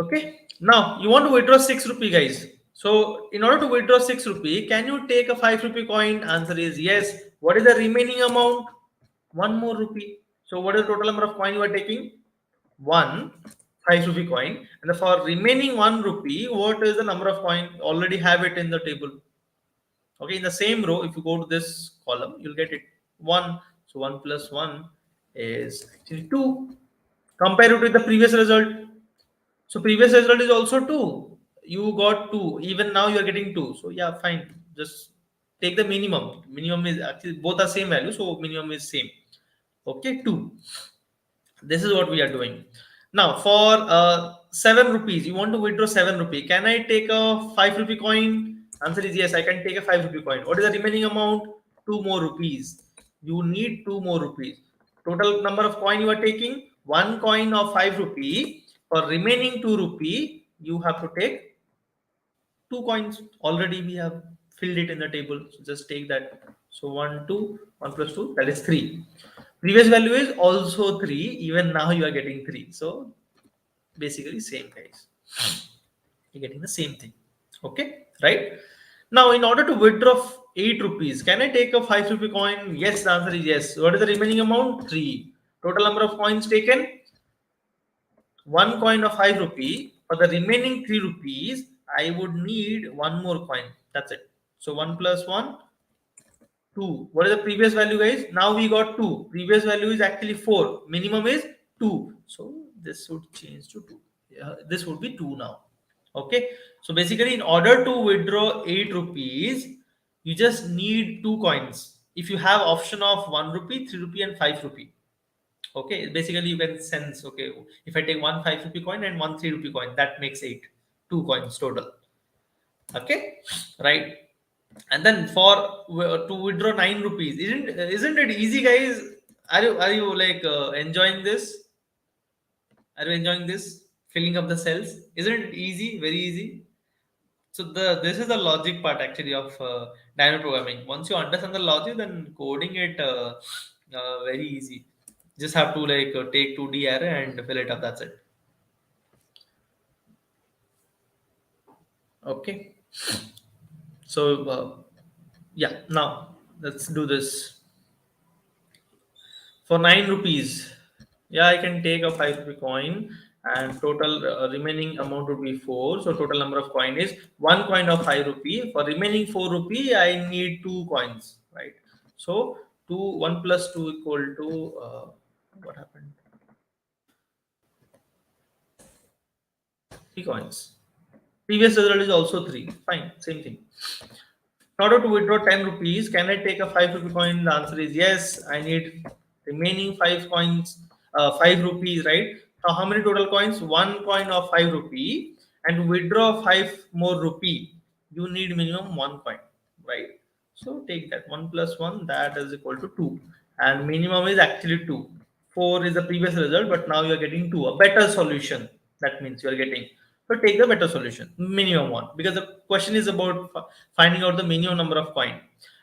Okay. Now you want to withdraw 6 rupee, guys. So in order to withdraw 6 rupee, can you take a 5 rupee coin? Answer is yes. What is the remaining amount? 1 more rupee. So what is the total number of coin you are taking? 1 5 rupee coin. And for remaining 1 rupee, what is the number of coin? Already have it in the table. Okay, in the same row, if you go to this column, you'll get it 1. So 1 plus 1 is actually 2. Compare it with the previous result. So previous result is also 2. You got 2. Even now you are getting 2. So yeah, fine. Just take the minimum. Minimum is actually both are same value. So minimum is same. Okay, 2. This is what we are doing. Now for 7 rupees, you want to withdraw 7 rupee. Can I take a 5 rupee coin? Answer is yes, I can take a 5 rupee coin. What is the remaining amount? 2 more rupees. You need 2 more rupees. Total number of coin you are taking? 1 coin of 5 rupee. For remaining 2 rupee, you have to take 2 coins. Already we have filled it in the table. So just take that. So 1, 2, 1 plus 2, that is 3. Previous value is also 3. Even now you are getting 3. So basically same, guys. You're getting the same thing. Okay, right? Now in order to withdraw 8 rupees, can I take a 5 rupee coin? Yes, the answer is yes. What is the remaining amount? 3. Total number of coins taken? 1 coin of 5 rupee. For the remaining 3 rupees, I would need 1 more coin. That's it. So 1 plus 1, 2. What is the previous value, guys? Now we got 2. Previous value is actually 4. Minimum is 2. So this would change to 2. Yeah, this would be 2 now. Okay. So basically, in order to withdraw 8 rupees, you just need 2 coins. If you have option of 1 rupee, 3 rupee, and 5 rupee. Okay. Basically, you can sense, okay, if I take one 5 rupee coin and one 3 rupee coin, that makes 8. 2 coins total. Okay. Right. And then for to withdraw 9 rupees, isn't it easy, guys? Are you like enjoying this? Are you enjoying this filling up the cells? Isn't it easy? Very easy. So this is the logic part actually of dynamic programming. Once you understand the logic, then coding it very easy. Just have to like take 2D array and fill it up. That's it. Okay. So yeah, now let's do this. For 9 rupees, yeah, I can take a 5 rupee coin, and total remaining amount would be 4. So total number of coin is 1 coin of 5 rupee. For remaining 4 rupee, I need 2 coins, right? So 2 1 plus 2 equal to what happened? 3 coins. Previous result is also 3. Fine, same thing. In order to withdraw 10 rupees, can I take a 5 rupee coin? The answer is yes. I need remaining 5 coins, 5 rupees, right? Now, how many total coins? 1 coin of 5 rupee. And to withdraw 5 more rupee, you need minimum 1 coin, right? So take that 1 plus 1, that is equal to 2. And minimum is actually 2. 4 is the previous result, but now you are getting 2, a better solution. That means you are getting. So take the better solution, minimum one, because the question is about finding out the minimum number of coin.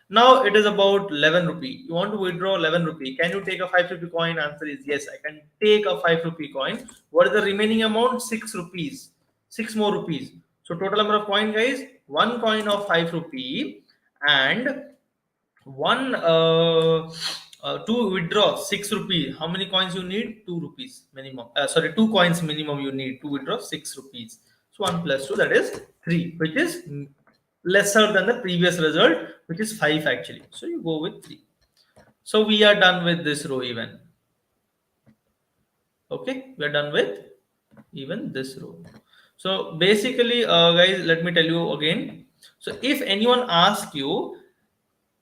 Now it is about 11 rupee. You want to withdraw 11 rupee. Can you take a 5 rupee coin? Answer is yes, I can take a 5 rupee coin. What is the remaining amount? 6 rupees. 6 more rupees. So total number of coin, guys, 1 coin of 5 rupee, and one to withdraw 6 rupees. How many coins you need? 2 rupees minimum. Sorry, 2 coins minimum you need to withdraw 6 rupees. So 1 plus 2, that is 3, which is lesser than the previous result, which is 5 actually. So you go with 3. So we are done with this row even. Okay, we are done with even this row. So basically, guys, let me tell you again. So if anyone asks you,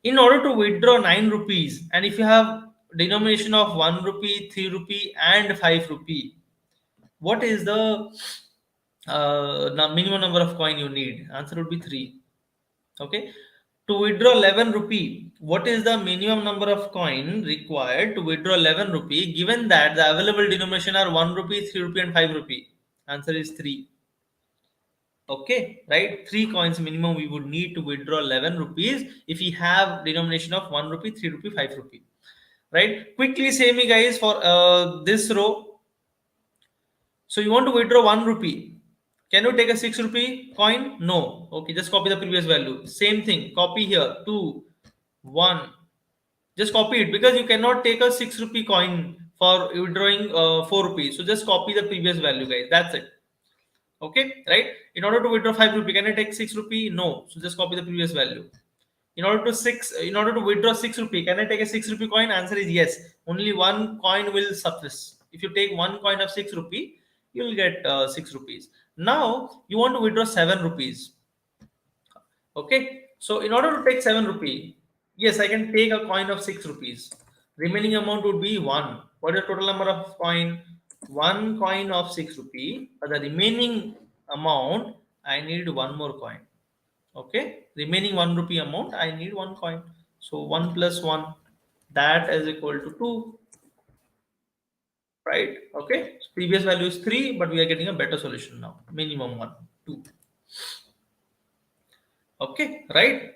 in order to withdraw 9 rupees, and if you have denomination of 1 rupee, 3 rupee, and 5 rupee, what is the Now minimum number of coin you need? Answer would be 3. Okay. To withdraw 11 rupee, what is the minimum number of coin required to withdraw 11 rupee given that the available denomination are 1 rupee, 3 rupee and 5 rupee? Answer is 3. Okay, right? 3 coins minimum we would need to withdraw 11 rupees if we have denomination of 1 rupee, 3 rupee, 5 rupee. Right? Quickly say me guys for this row. So you want to withdraw 1 rupee. Can you take a 6 rupee coin? No. Okay, just copy the previous value. Same thing. Copy here. 2, 1. Just copy it because you cannot take a 6 rupee coin for withdrawing 4 rupees. So just copy the previous value, guys. That's it. Okay, right? In order to withdraw 5 rupee, can I take 6 rupee? No. So just copy the previous value. In order to withdraw 6 rupee, can I take a 6 rupee coin? Answer is yes. Only one coin will suffice. If you take one coin of 6 rupee, you will get 6 rupees. Now you want to withdraw 7 rupees. Okay, so in order to take 7 rupee, yes, I can take a coin of 6 rupees. Remaining amount would be 1. What is the total number of coin? One coin of 6 rupee. For the remaining amount, I need one more coin. Okay, remaining 1 rupee amount, I need one coin. So 1 plus 1, that is equal to 2. Right? Okay, so previous value is 3, but we are getting a better solution now. Minimum 1, 2. Okay, right?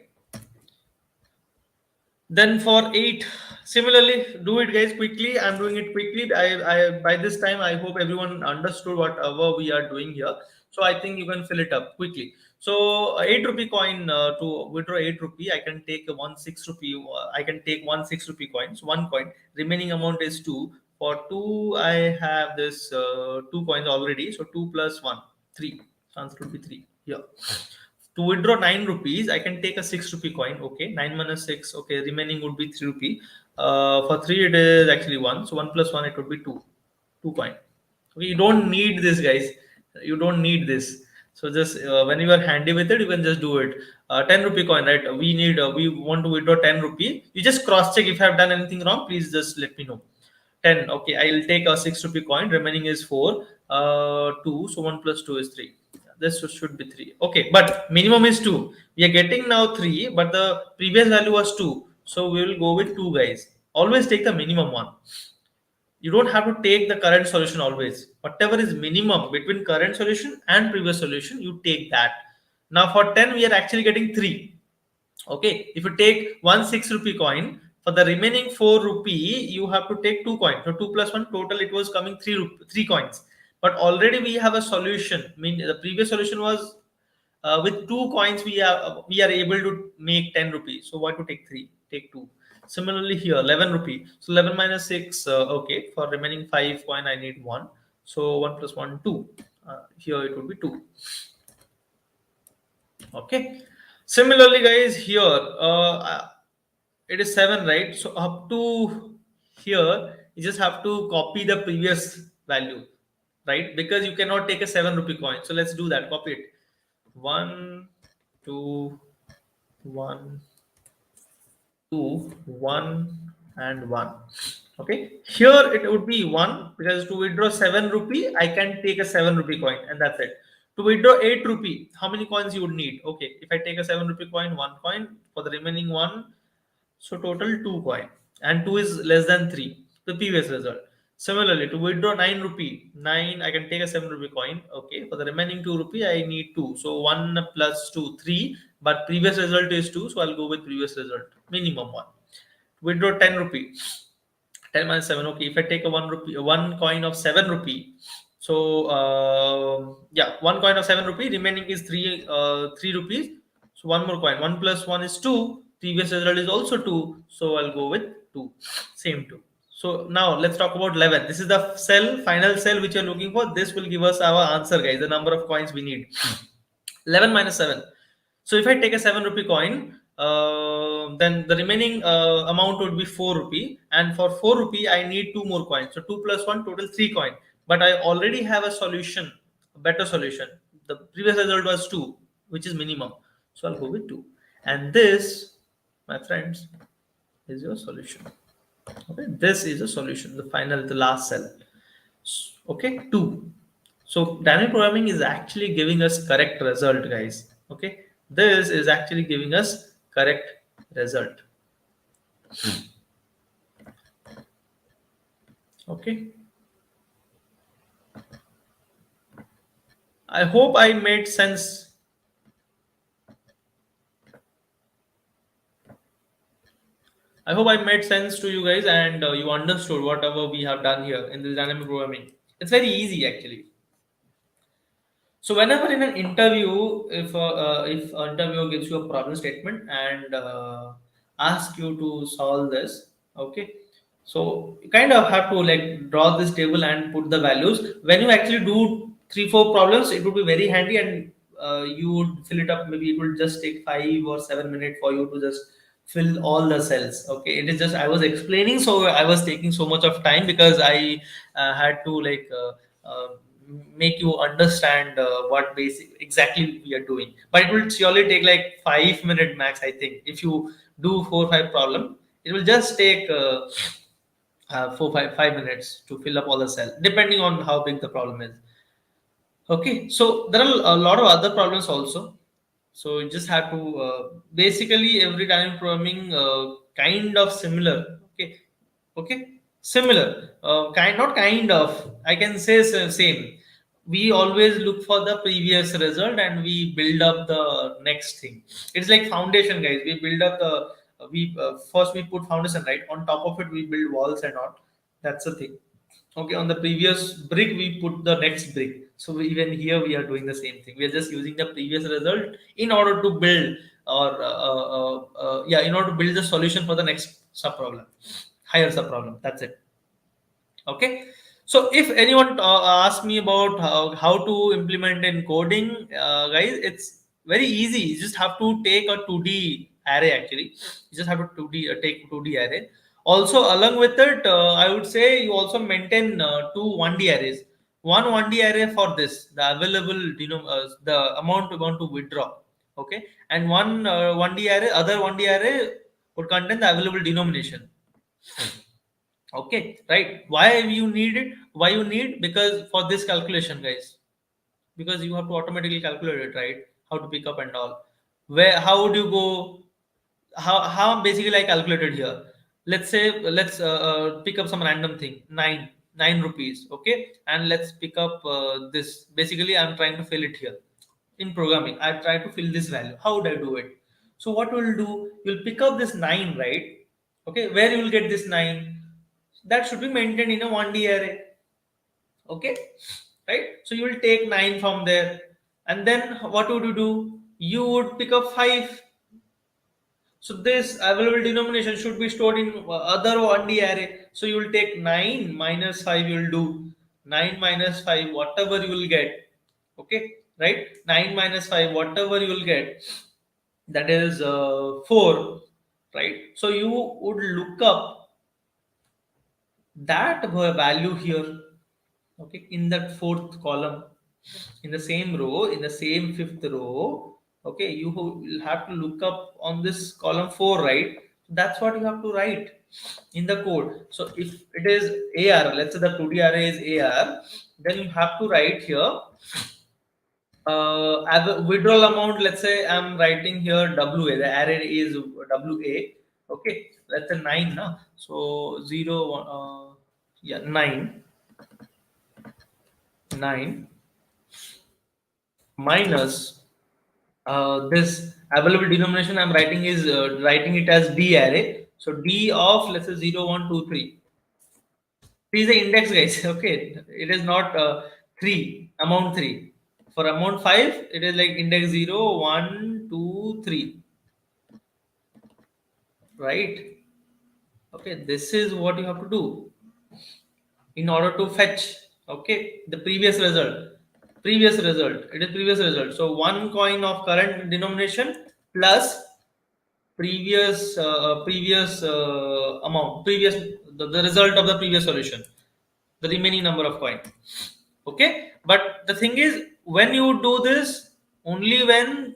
Then for 8, similarly, do it guys quickly. I'm doing it quickly. I by this time I hope everyone understood whatever we are doing here. So I think you can fill it up quickly. So 8 rupee coin, to withdraw 8 rupee, I can take a 1 6 rupee. I can take 1 6 rupee coin. So one coin. Remaining amount is 2. For 2, I have this 2 coins already. So 2 plus 1, 3. So answer would be 3 here. To withdraw 9 rupees, I can take a 6 rupee coin. Okay, 9 minus 6. Okay, remaining would be 3 rupee. For 3, it is actually 1. So 1 plus 1, it would be 2. 2 coin. Okay, you don't need this, guys. You don't need this. So just when you are handy with it, you can just do it. 10 rupee coin, right? We want to withdraw 10 rupee. You just cross check if I have done anything wrong. Please just let me know. 10. Okay, I'll take a 6 rupee coin. Remaining is 4. 2. So 1 plus 2 is 3. This should be 3. Okay, but minimum is 2. We are getting now 3, but the previous value was 2. So we will go with 2, guys. Always take the minimum one. You don't have to take the current solution always. Whatever is minimum between current solution and previous solution, you take that. Now for 10, we are actually getting 3. Okay, if you take 1 6 rupee coin, for the remaining 4 rupee, you have to take 2 coins. So 2 plus 1, total it was coming 3 coins. But already we have a solution. I mean, the previous solution was with 2 coins we are able to make 10 rupees. So why to take 3? Take 2. Similarly here 11 rupee. So 11 minus 6. Okay, for remaining 5 coin I need 1. So 1 plus 1 2. Here it would be 2. Okay. Similarly, guys, here it is 7, right? So up to here, you just have to copy the previous value, right? Because you cannot take a 7 rupee coin. So let's do that. Copy it. 1, 2, 1, 2, 1, and 1. Okay. Here it would be 1 because to withdraw 7 rupee, I can take a 7 rupee coin and that's it. To withdraw 8 rupee, how many coins you would need? Okay. If I take a 7 rupee coin, 1 coin. For the remaining 1, so total 2 coin, and 2 is less than 3. The previous result. Similarly, to withdraw 9 rupee, 9 I can take a 7 rupee coin. Okay, for the remaining 2 rupee I need 2. So 1 plus 2, 3. But previous result is 2, so I'll go with previous result. Minimum 1. Withdraw 10 rupee. 10 minus 7. Okay, if I take a 1 rupee, one coin of 7 rupee. So yeah, one coin of 7 rupee. Remaining is 3 rupees. So one more coin. 1 plus 1 is 2. Previous result is also 2. So I'll go with 2. Same 2. So now let's talk about 11. This is the final cell which you're looking for. This will give us our answer, guys. The number of coins we need. 11 minus 7. So if I take a 7 rupee coin, then the remaining amount would be 4 rupee. And for 4 rupee, I need 2 more coins. So 2 plus 1, total 3 coin. But I already have a solution, a better solution. The previous result was 2, which is minimum. So I'll go with 2. And this, my friends, is your solution. Okay, this is a solution, the last cell. Okay, 2. So dynamic programming is actually giving us correct result, guys. Okay, this is actually giving us correct result. Okay, I hope I made sense. I hope I made sense to you guys, and you understood whatever we have done here in this dynamic programming. It's very easy actually. So whenever in an interview, if an interviewer gives you a problem statement and ask you to solve this, okay, so you kind of have to like draw this table and put the values. When you actually do 3 4 problems, it would be very handy, and you would fill it up. Maybe it will just take 5 or 7 minutes for you to just fill all the cells. Okay, it is just I was explaining, so I was taking so much of time because I had to like. Make you understand what basic exactly we are doing, but it will surely take like 5 minute max. I think if you do 4 5 problem, it will just take 4 5 5 minutes to fill up all the cell, depending on how big the problem is. Okay, so there are a lot of other problems also. So you just have to basically every time programming kind of similar. Okay, okay, similar. Kind not kind of. I can say same. We always look for the previous result and we build up the next thing. It's like foundation, guys. We build up the we first we put foundation, right. On top of it, we build walls and all. That's the thing. Okay, on the previous brick we put the next brick. So even here we are doing the same thing. We are just using the previous result in order to build, or yeah, in order to build the solution for the next sub problem, higher sub problem. That's it. Okay, so if anyone asks me about how to implement in coding, guys, it's very easy. You just have to take a 2D array. Actually, you just have to 2D take 2D array. Also, along with it, I would say you also maintain two 1D arrays. One 1D array for this, the available the amount you want to withdraw. Okay, and one 1D array, other 1D array would contain the available denomination. Okay, right. Why you need it? Why you need? Because for this calculation, guys, because you have to automatically calculate it, right? How to pick up and all. Where? How would you go? How basically I calculated here. Let's say let's pick up some random thing. Nine rupees. Okay, and let's pick up this. Basically, I'm trying to fill it here. In programming, I try to fill this value. How would I do it? So what we'll do? You'll pick up this nine, right? Okay, where you will get this nine? That should be maintained in a 1D array. Okay, right? So you will take 9 from there, and then what would you do? You would pick up 5. So this available denomination should be stored in other 1D array. So you will take 9 minus 5. You will do 9 minus 5, whatever you will get. Okay, right? 9 minus 5, whatever you will get, that is 4, right? So you would look up that value here. Okay, in that fourth column, in the same row, in the same fifth row. Okay, you will have to look up on this column 4, right? That's what you have to write in the code. So if it is AR, let's say the 2D array is AR, then you have to write here as a withdrawal amount. Let's say I'm writing here WA, the array is WA. Okay, let's say 9 now. So 0 yeah, 9 minus this available denomination I'm writing is writing it as D array. So D of, let's say, 0 1 2 3. 3 is the index, guys. Okay, it is not 3 amount 3. For amount 5, it is like index 0 1 2 3, right? Okay, this is what you have to do in order to fetch, okay, the previous result. It is previous result. So one coin of current denomination plus previous amount, the result of the previous solution, the remaining number of coin. Okay, but the thing is, when you do this, only when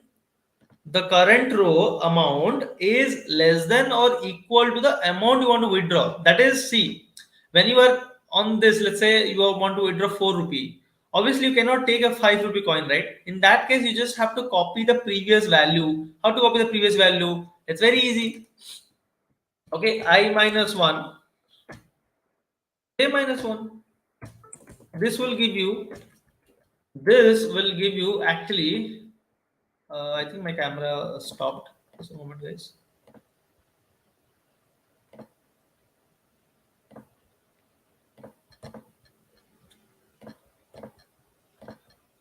the current row amount is less than or equal to the amount you want to withdraw. That is, see, when you are on this, let's say you want to withdraw 4 rupee. Obviously you cannot take a 5 rupee coin, right? In that case you just have to copy the previous value. How to copy the previous value? It's very easy. Okay, I minus 1, j minus 1. This will give you, actually, I think my camera stopped. Just a moment, guys.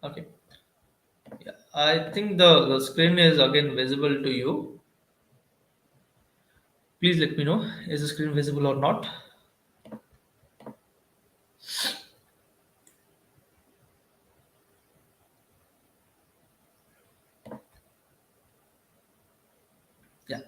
Okay. Yeah, I think the screen is again visible to you. Please let me know, is the screen visible or not? Yeah.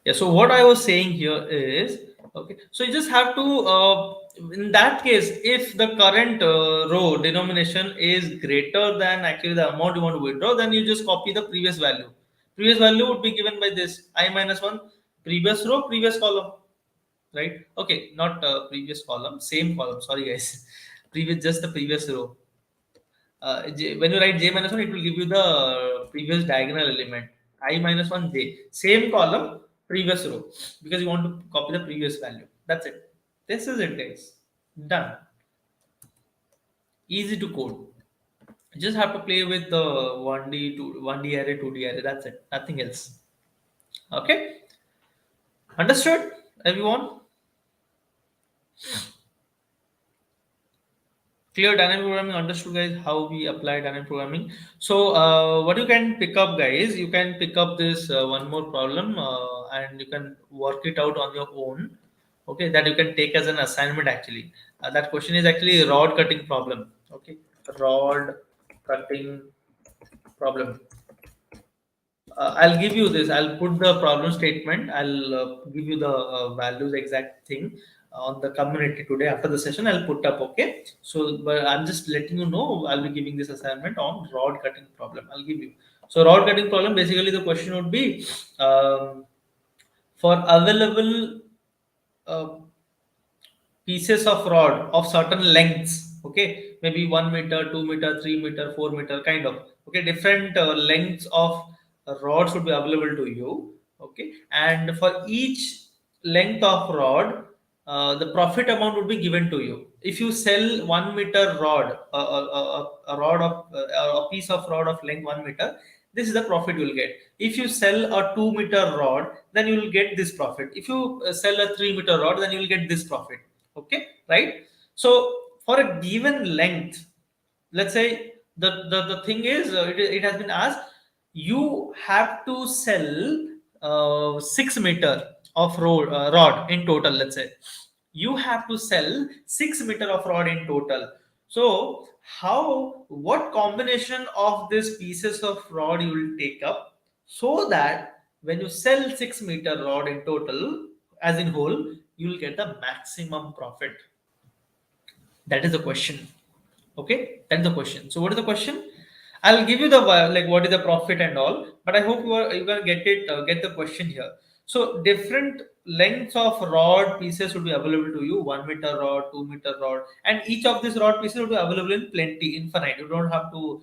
Yeah, so what I was saying here is, okay, so you just have to, in that case, if the current row denomination is greater than actually the amount you want to withdraw, then you just copy the previous value. Previous value would be given by this I minus 1, previous row, previous column, right? Okay, not previous column, same column, sorry guys. Previous, just the previous row. When you write j minus 1, it will give you the previous diagonal element I minus 1 j, same column, previous row, because you want to copy the previous value. That's it. This is it, guys. Done. Easy to code. You just have to play with the 1d, 1d array, 2d array. That's it. Nothing else. Okay. Understood, everyone? Clear dynamic programming understood, guys, how we apply dynamic programming. So what you can pick up, guys, you can pick up this one more problem, and you can work it out on your own. Okay, that you can take as an assignment actually. That question is actually a rod cutting problem. Okay, rod cutting problem. I'll give you this. I'll put the problem statement. I'll give you the values, exact thing on the community today after the session. I'll put up. Okay. So, but I'm just letting you know. I'll be giving this assignment on rod cutting problem. I'll give you. So, rod cutting problem. Basically, the question would be, for available uh, pieces of rod of certain lengths. Okay, maybe 1 meter, 2 meter, 3 meter, 4 meter, kind of. Okay, different lengths of rods would be available to you. Okay, and for each length of rod, the profit amount would be given to you. If you sell 1 meter rod, a rod of a piece of rod of length 1 meter, this is the profit you will get. If you sell a 2 meter rod, then you will get this profit. If you sell a 3 meter rod, then you will get this profit. Okay, right? So for a given length, let's say the thing is, it has been asked, you have to sell 6 meter of rod in total. Let's say you have to sell 6 meter of rod in total. So how, what combination of these pieces of rod you will take up, so that when you sell 6 meter rod in total, as in whole, you will get the maximum profit. That is the question. Okay, that's the question. So what is the question? I'll give you the like what is the profit and all, but I hope you can get it, get the question here. So different lengths of rod pieces will be available to you: 1 meter rod, 2 meter rod, and each of these rod pieces will be available in plenty, infinite. You don't have to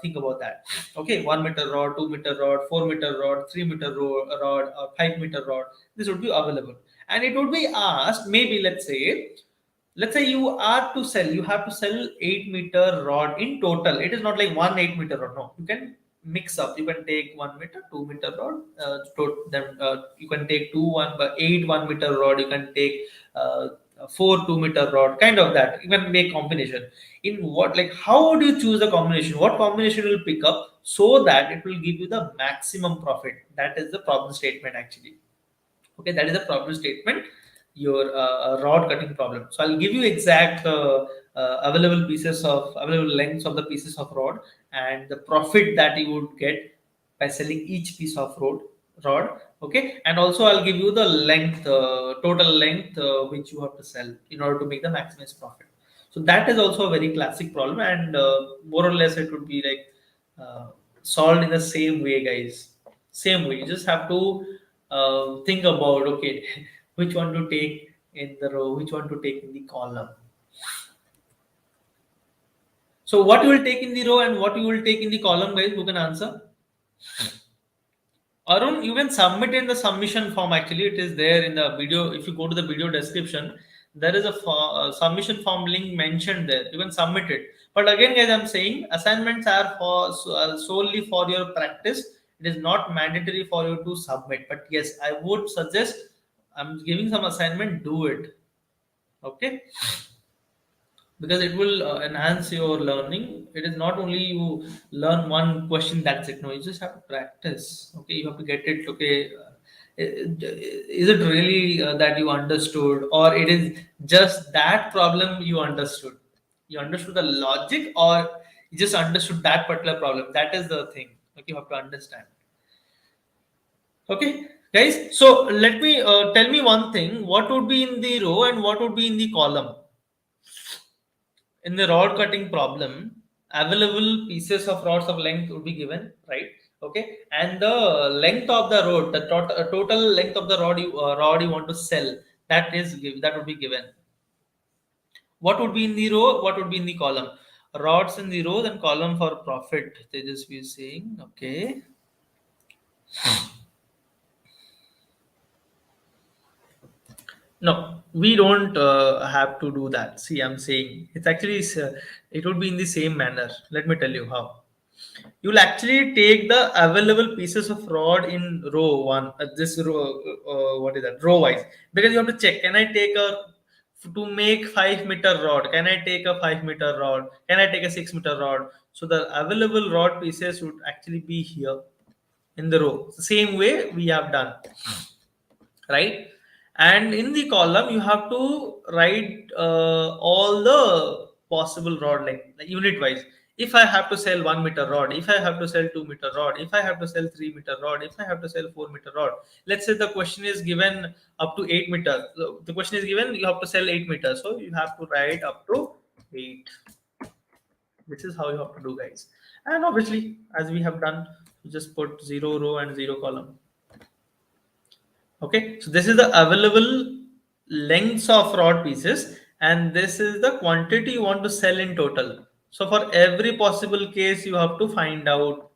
think about that. Okay, 1 meter rod, 2 meter rod, 4 meter rod, 3 meter rod, 5 meter rod. This would be available, and it would be asked. Maybe let's say you are to sell, you have to sell 8 meter rod in total. It is not like 1 8 meter rod. No, you can mix up. You can take 1 meter, 2 meter rod, then you can take two one but 8 1 meter rod. You can take four 2 meter rod, kind of that. You can make combination. In what, like, how do you choose the combination? What combination will pick up so that it will give you the maximum profit? That is the problem statement actually. Okay, that is the problem statement, your rod cutting problem. So I'll give you exact available lengths of the pieces of rod, and the profit that you would get by selling each piece of rod. Okay, and also I'll give you the length, total length, which you have to sell in order to make the maximum profit. So that is also a very classic problem, and more or less it would be like solved in the same way, guys. Same way, you just have to think about, okay, which one to take in the row, which one to take in the column. So what you will take in the row and what you will take in the column, guys, who can answer? Arun, you can submit in the submission form. Actually, it is there in the video. If you go to the video description, there is a submission form link mentioned there. You can submit it. But again, guys, I'm saying assignments are for solely for your practice. It is not mandatory for you to submit. But yes, I would suggest, I'm giving some assignment. Do it. Okay, because it will enhance your learning. It is not only you learn one question, that's it. No, you just have to practice. Okay, you have to get it. Okay, is it really that you understood, or it is just that problem you understood? You understood the logic, or you just understood that particular problem? That is the thing. Okay, you have to understand. Okay, guys, so let me tell me one thing. What would be in the row and what would be in the column? In the rod cutting problem, available pieces of rods of length would be given, right? Okay, and the length of the rod, the total length of the rod you want to sell, that would be given. What would be in the row, what would be in the column? Rods in the row, then column for profit, they just be saying. Okay, no, we don't have to do that. See, I'm saying it's actually it would be in the same manner. Let me tell you how. You'll actually take the available pieces of rod in row one, this row, what is that, row wise, because you have to check, can I take a, to make 5 meter rod, can I take a 5 meter rod, can I take a 6 meter rod? So the available rod pieces would actually be here in the row, the same way we have done, right? And in the column you have to write all the possible rod length, like unit wise. If I have to sell 1 meter rod, if I have to sell 2 meter rod, if I have to sell 3 meter rod, if I have to sell 4 meter rod. Let's say the question is given up to 8 meters. So the question is given, you have to sell 8 meters, so you have to write up to 8. This is how you have to do, guys. And obviously, as we have done, you just put 0 row and 0 column. Okay, so this is the available lengths of rod pieces, and this is the quantity you want to sell in total. So for every possible case, you have to find out.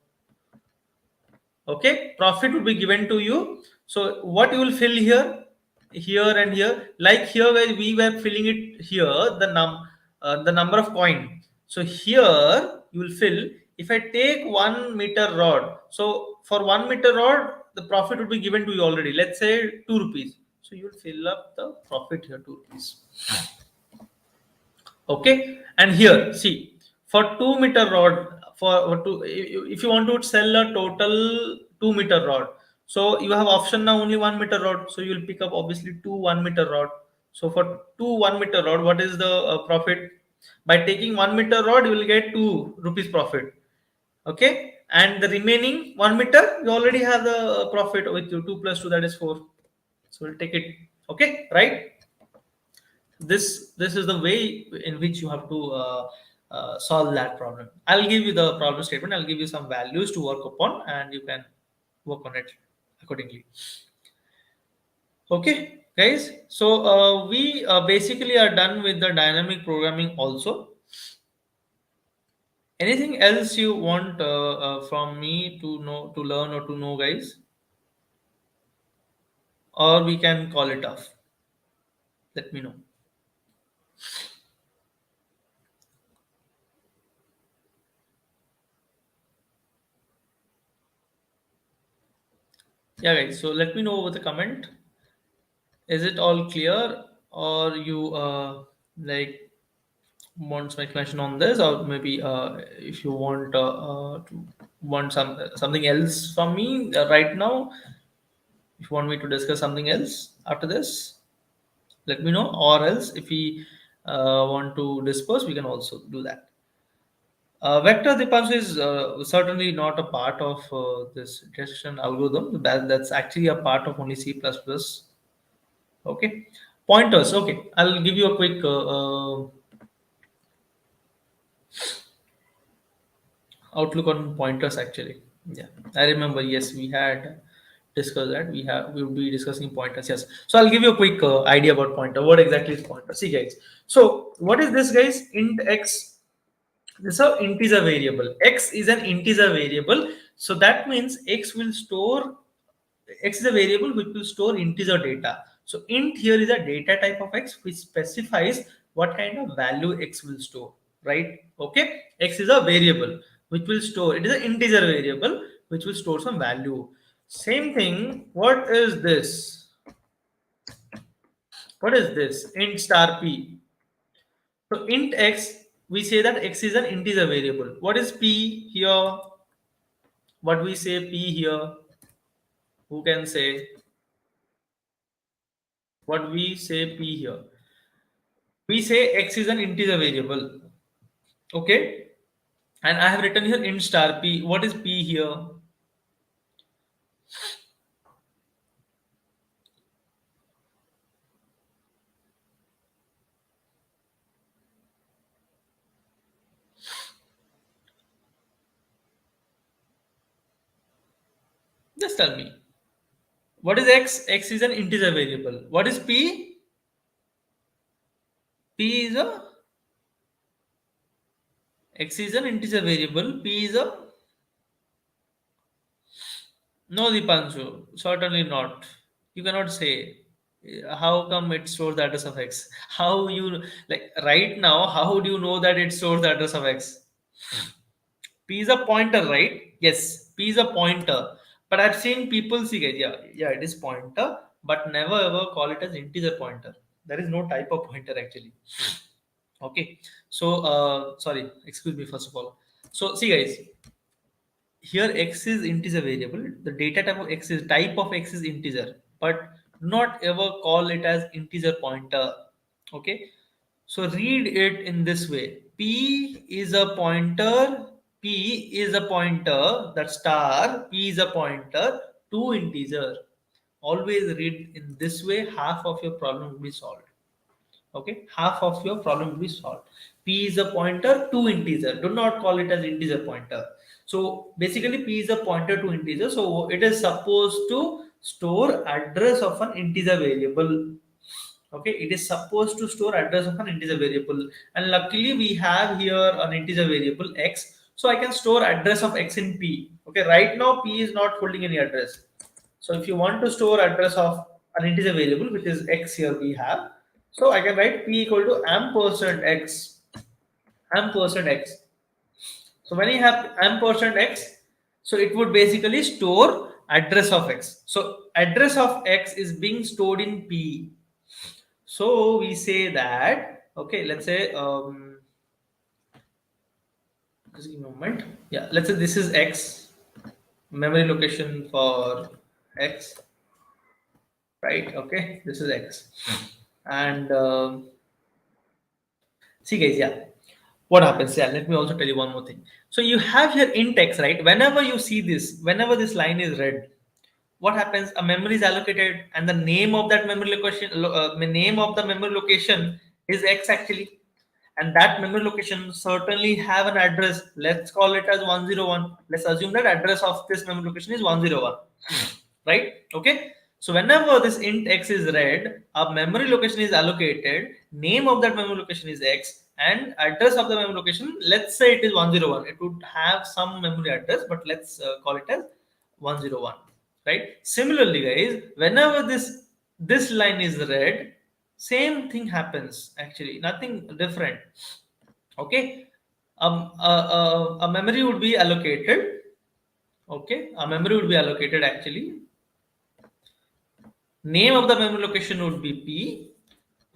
Okay, profit would be given to you. So what you will fill here, here and here, like here where we were filling it here, the number of coin. So here you will fill. If I take 1 meter rod, so for 1 meter rod, the profit would be given to you already. Let's say 2 rupees. So you will fill up the profit here, 2 rupees. Okay, and here see, for 2 meter rod, for two, if you want to sell a total 2 meter rod, so you have option now only 1 meter rod, so you will pick up obviously two 1 meter rod. So for two 1 meter rod, what is the profit? By taking 1 meter rod, you will get 2 rupees profit. Okay, and the remaining 1 meter, you already have the profit with you. 2 plus 2, that is 4. So we'll take it. Okay, right? This is the way in which you have to solve that problem. I'll give you the problem statement, I'll give you some values to work upon, and you can work on it accordingly. Okay, guys, so we basically are done with the dynamic programming also. Anything else you want from me to know, to learn, or to know, guys? Or we can call it off. Let me know. Yeah, guys, so let me know over the comment. Is it all clear, or you like want some explanation on this, or maybe if you want to want something else from me right now, if you want me to discuss something else after this, let me know. Or else, if we want to disperse, we can also do that. Vector Dipanshu is certainly not a part of this decision algorithm. That's actually a part of only C++. Okay, pointers. Okay, I'll give you a quick outlook on pointers actually. Yeah, I remember. Yes, we had discussed that. We would be discussing pointers. Yes. So I'll give you a quick idea about pointer. What exactly is pointer? See, guys. So what is this, guys? Int x. This is an integer variable. X is an integer variable. So that means x will store x is a variable which will store integer data. So int here is a data type of x which specifies what kind of value x will store, right? Okay, x is a variable which will store. It is an integer variable which will store some value. Same thing. What is this? What is this? Int star p. So int x, we say that x is an integer variable. What is p here? What we say p here? Who can say what we say p here? We say x is an integer variable. Okay, and I have written here int star p. What is p here? Just tell me. What is x? X is an integer variable. What is p? P is a x is an integer variable. P is a no, Dipanshu. Certainly not. You cannot say. How come it stores the address of x? How you like right now? How do you know that it stores the address of x? P is a pointer, right? Yes, P is a pointer. But I've seen people see it. Yeah, yeah, it is pointer, but never ever call it as integer pointer. There is no type of pointer actually. Okay. So sorry, excuse me first of all. So see guys, here x is integer variable. The data type of x is type of x is integer, but not ever call it as integer pointer. Okay. So read it in this way. P is a pointer. P is a pointer. That star. P is a pointer to integer. Always read in this way. Half of your problem will be solved. Okay, half of your problem will be solved. P is a pointer to integer. Do not call it as integer pointer. So basically, P is a pointer to integer. So it is supposed to store address of an integer variable. Okay, it is supposed to store address of an integer variable, and luckily we have here an integer variable x, so I can store address of x in p. Okay, right now p is not holding any address. So if you want to store address of an integer variable, which is x, here we have, so I can write p equal to ampersand x, ampersand x. So when you have ampersand x, so it would basically store address of x. So address of x is being stored in p. So we say that, okay, let's say, just give me a moment. Yeah, let's say this is X, memory location for X, right? Okay, this is X. And see, guys, yeah, what happens? Yeah, let me also tell you one more thing. So you have here int X, right? Whenever you see this, whenever this line is red, what happens? A memory is allocated, and the name of that memory location, name of the memory location is X actually, and that memory location certainly have an address. Let's call it as 101. Let's assume that address of this memory location is 101, right? Okay. So whenever this int x is read, a memory location is allocated. Name of that memory location is x, and address of the memory location. Let's say it is 101. It would have some memory address, but let's call it as 101, right? Similarly, guys, whenever this line is read, same thing happens actually, nothing different. Okay, a memory would be allocated. Okay, a memory would be allocated actually. Name of the memory location would be p,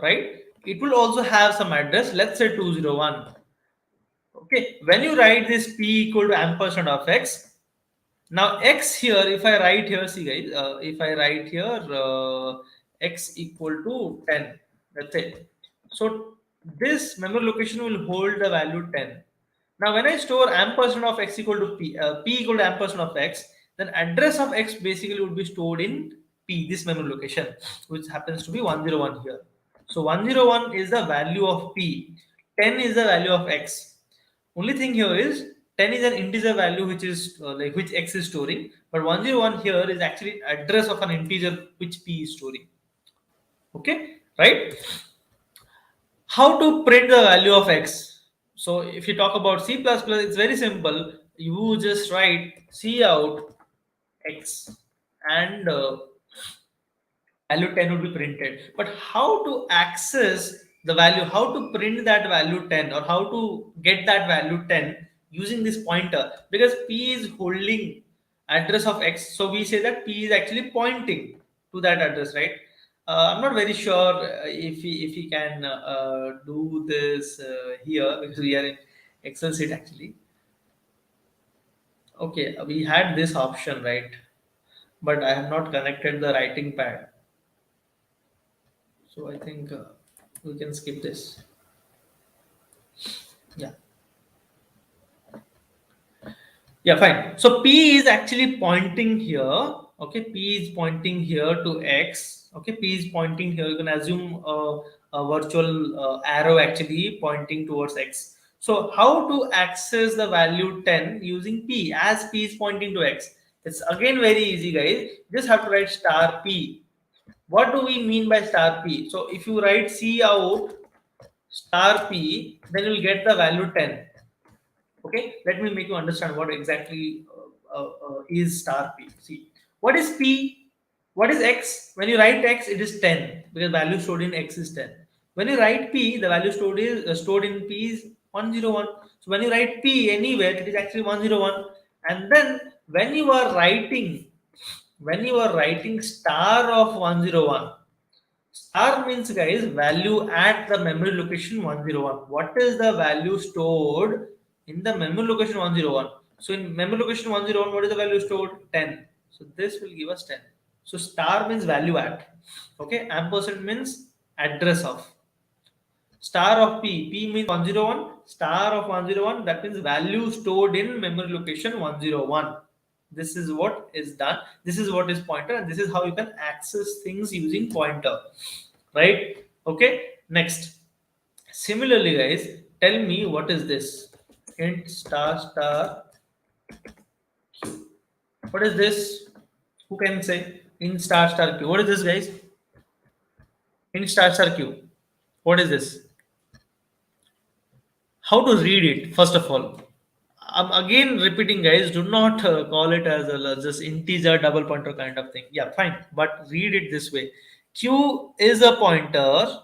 right? It will also have some address. Let's say 201. Okay, when you write this p equal to ampersand of x, now x here, if I write here, see guys, if I write here x equal to 10, that's it. So this memory location will hold the value 10. Now when I store ampersand of x equal to p, p equal to ampersand of x, then address of x basically would be stored in p, this memory location, which happens to be 101 here. So 101 is the value of p, 10 is the value of x. Only thing here is 10 is an integer value which is like which x is storing, but 101 here is actually address of an integer which p is storing. Okay, right? How to print the value of x? So if you talk about C++, it's very simple. You just write C out x and value 10 would be printed. But how to access the value, how to print that value 10 or how to get that value 10 using this pointer, because p is holding address of x, so we say that p is actually pointing to that address, right? I'm not very sure if we can do this here because we are in Excel sheet actually. Okay, we had this option, right? But I have not connected the writing pad. So I think we can skip this. Yeah. Yeah, fine. So P is actually pointing here. Okay, P is pointing here to X. Okay, P is pointing here. You can assume a virtual arrow actually pointing towards X. So how to access the value 10 using P as P is pointing to X? It's again very easy, guys. Just have to write star P. What do we mean by star P? So if you write C out star P, then you'll get the value 10. Okay, let me make you understand what exactly is star P. See, what is P? What is X? When you write X, it is 10 because value stored in X is 10. When you write P, the value stored in P is 101. So when you write P anywhere, it is actually 101. And then when you are writing star of 101, star means, guys, value at the memory location 101. What is the value stored in the memory location 101? So in memory location 101, what is the value stored? 10. So this will give us 10. So star means value at. Okay, ampersand means address of. Star of P. P means 101. Star of 101, that means value stored in memory location 101. This is what is done. This is what is pointer, and this is how you can access things using pointer. Right? Okay. Next. Similarly, guys, tell me what is this? Int star star. What is this? Who can say? Int star star q. What is this, guys? Int star star q. What is this? How to read it? First of all, I'm again repeating, guys. Do not call it as a just integer double pointer kind of thing. Yeah, fine, but read it this way. Q is a pointer.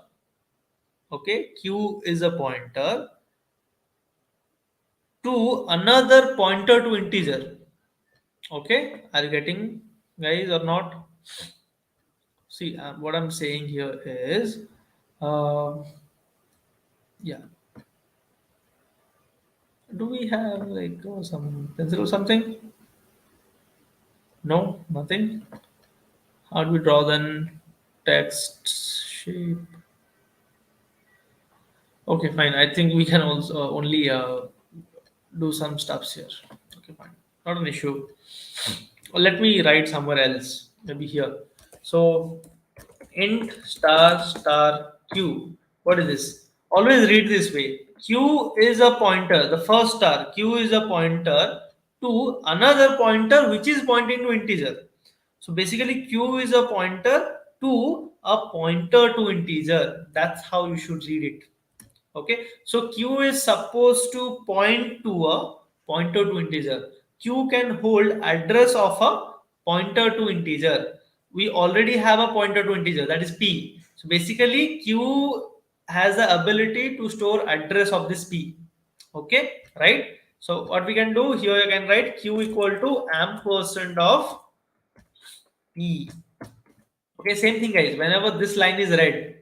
Okay, Q is a pointer to another pointer to integer. Okay, are you getting, guys, or not? See, what I'm saying here is, uh, yeah. Do we have like some pencil or something? No, nothing. How do we draw then? Text shape. Okay, fine. I think we can also only do some stuffs here. Okay, fine. Not an issue. Let me write somewhere else. Maybe here. So int star star q. What is this? Always read this way. Q is a pointer. The first star. Q is a pointer to another pointer which is pointing to integer. So basically, Q is a pointer to a pointer to integer. That's how you should read it. Okay, so Q is supposed to point to a pointer to integer. Q can hold address of a pointer to integer. We already have a pointer to integer, that is P. So basically, Q has the ability to store address of this P. Okay, right? So what we can do here, you can write Q equal to ampersand of P. Okay, same thing, guys. Whenever this line is red,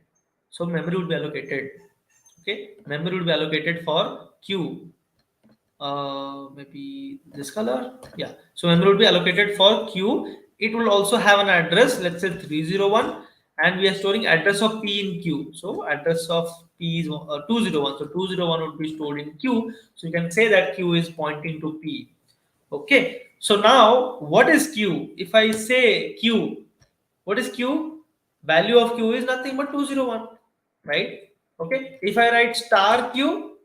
so memory will be allocated. Okay, memory will be allocated for Q. Maybe this color. Yeah. So memory will be allocated for Q. It will also have an address. Let's say 301, and we are storing address of P in Q. So address of P is 201. So 201 would be stored in Q. So you can say that Q is pointing to P. Okay. So now what is Q? If I say Q, what is Q? Value of Q is nothing but 201, right? Okay. If I write star Q,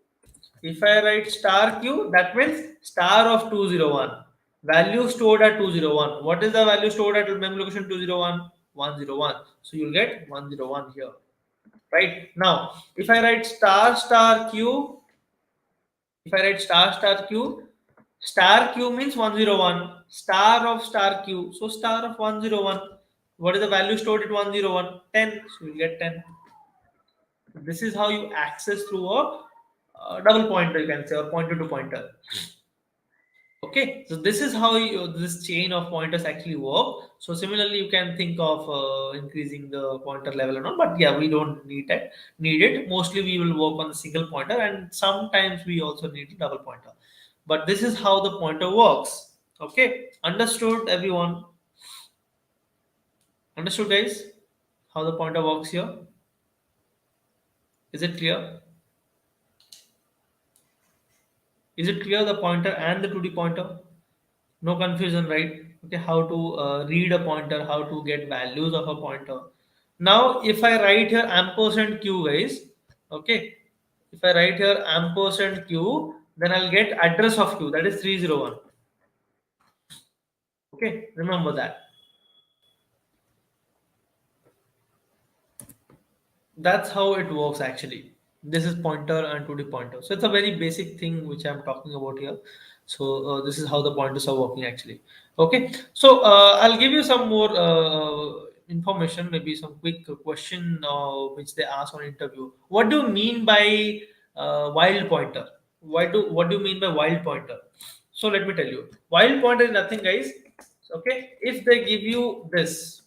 If I write star q, that means star of 201. Value stored at 201. What is the value stored at memory location 201? 101. So you'll get 101 here. Right? Now, if I write star q, if I write star q means 101. Star of star q. So star of 101. What is the value stored at 101? 10. So you'll get 10. This is how you access through a double pointer, you can say, or pointer to pointer. Okay, so this is how this chain of pointers actually work. So similarly, you can think of increasing the pointer level or not, but yeah, we don't need that. Need it. Mostly, we will work on the single pointer, and sometimes we also need a double pointer. But this is how the pointer works. Okay, understood, everyone? Understood, guys? How the pointer works here? Is it clear? Is it clear the pointer and the 2D pointer? No confusion, right? Okay, how to read a pointer, how to get values of a pointer. Now, if I write here ampersand q, guys, okay, if I write here ampersand q, then I'll get address of q, that is 301. Okay, remember that. That's how it works actually. This is pointer and 2D pointer. So it's a very basic thing which I'm talking about here. So this is how the pointers are working actually. Okay, so I'll give you some more information, maybe some quick question which they ask on interview. What do you mean by wild pointer? What do you mean by wild pointer? So let me tell you. Wild pointer is nothing, guys. Okay, if they give you this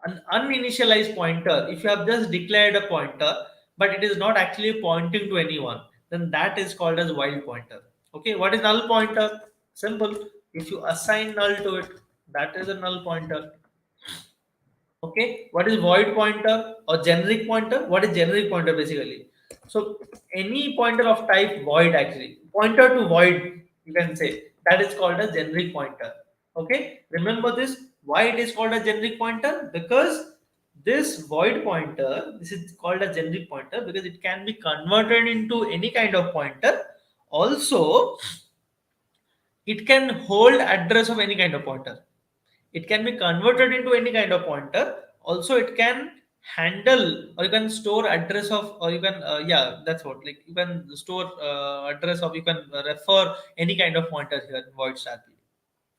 an uninitialized pointer, if you have just declared a pointer but it is not actually pointing to anyone, then that is called as wild pointer. Okay, what is null pointer? Simple. If you assign null to it, that is a null pointer. Okay, what is void pointer or generic pointer? What is generic pointer basically? So any pointer of type void, actually pointer to void, you can say, that is called a generic pointer. Okay, remember this. Why it is called a generic pointer? Because this void pointer, this is called a generic pointer because it can be converted into any kind of pointer. Also, it can hold address of any kind of pointer. It can be converted into any kind of pointer. Also, it can handle, or you can store address of, or you can yeah, that's what, like you can store address of, you can refer any kind of pointer here in void star.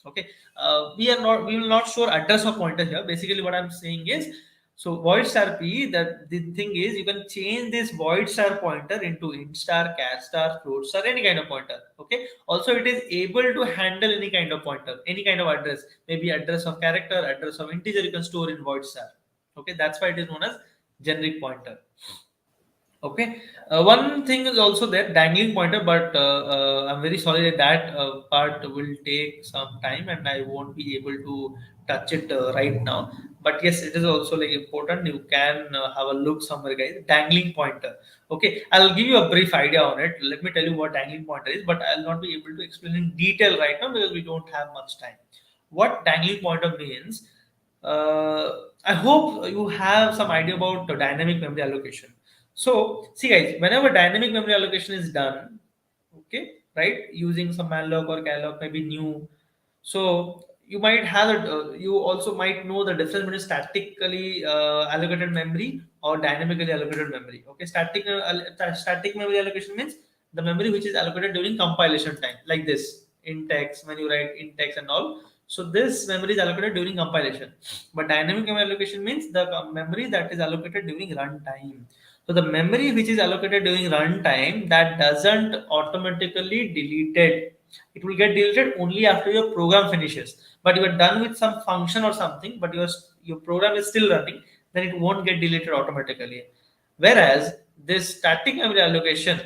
Okay, we will not show address of pointer here. Basically what I'm saying is, so void star p, that the thing is, you can change this void star pointer into int star, char star, float star, any kind of pointer. Okay, also it is able to handle any kind of pointer, any kind of address, maybe address of character, address of integer, you can store in void star. Okay, that's why it is known as generic pointer. Okay, one thing is also there, dangling pointer, but I'm very sorry that part will take some time and I won't be able to touch it right now. But yes, it is also like important. You can have a look somewhere, guys. Dangling pointer. Okay, I'll give you a brief idea on it. Let me tell you what dangling pointer is, but I'll not be able to explain in detail right now because we don't have much time. What dangling pointer means? I hope you have some idea about the dynamic memory allocation. So, see guys, whenever dynamic memory allocation is done, okay, right, using some malloc or calloc, maybe new. So you might have it. You also might know the difference between statically allocated memory or dynamically allocated memory. Okay, static memory allocation means the memory which is allocated during compilation time, like this in text when you write in text and all. So this memory is allocated during compilation. But dynamic memory allocation means the memory that is allocated during runtime. So the memory which is allocated during runtime, that doesn't automatically deleted. It will get deleted only after your program finishes. But you are done with some function or something, but your program is still running, then it won't get deleted automatically. Whereas this static memory allocation,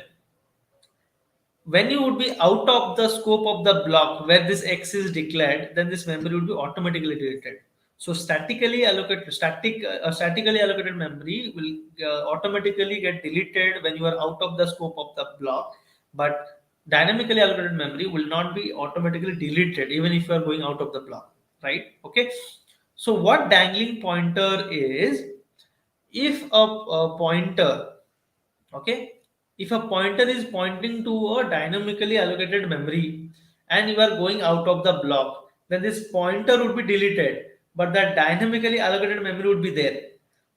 when you would be out of the scope of the block where this x is declared, then this memory will be automatically deleted. So statically allocated memory will automatically get deleted when you are out of the scope of the block, but dynamically allocated memory will not be automatically deleted even if you are going out of the block, right? Okay, so what dangling pointer is, if a pointer, okay, If a pointer is pointing to a dynamically allocated memory and you are going out of the block, then this pointer would be deleted, but that dynamically allocated memory would be there.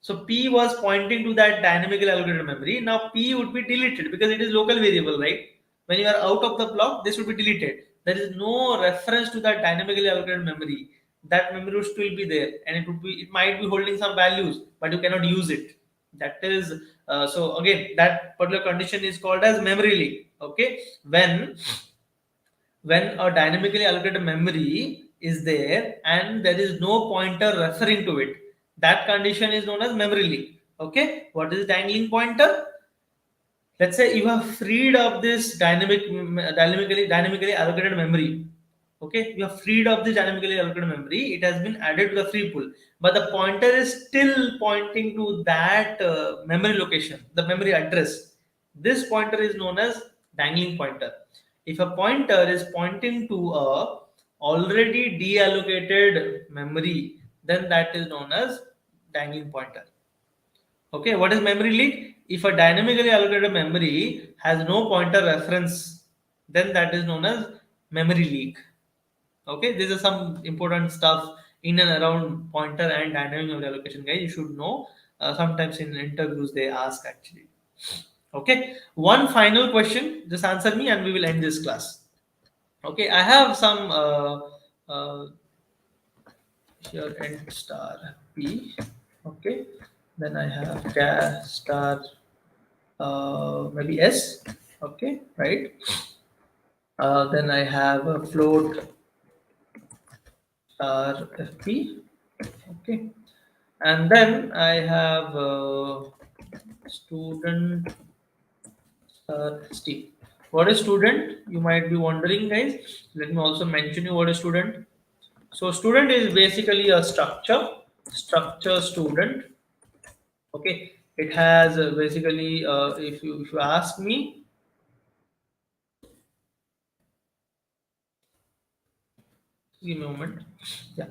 So P was pointing to that dynamically allocated memory. Now P would be deleted because it is local variable, right? When you are out of the block, this would be deleted. There is no reference to that dynamically allocated memory. That memory would still be there, and it might be holding some values, but you cannot use it. That is so again, that particular condition is called as memory leak. Okay, when a dynamically allocated memory is there and there is no pointer referring to it, that condition is known as memory leak. Okay, what is dangling pointer? Let's say you have freed up this dynamically allocated memory. Okay, you have freed up this dynamically allocated memory. It has been added to the free pool, but the pointer is still pointing to that memory location, the memory address. This pointer is known as dangling pointer. If a pointer is pointing to a already deallocated memory, then that is known as dangling pointer. Okay, what is memory leak? If a dynamically allocated memory has no pointer reference, then that is known as memory leak. Okay, these are some important stuff in and around pointer and dynamic memory allocation, guys. You should know. Sometimes in interviews they ask actually. Okay, one final question. Just answer me, and we will end this class. Okay, I have some here end star p. Okay, then I have gas star maybe S. Okay, right. Then I have a float star FP. Okay, and then I have student star ST. What is student? You might be wondering, guys. Let me also mention you what is student. So student is basically a structure student. Okay, it has basically if you ask me, give me a moment. Yeah,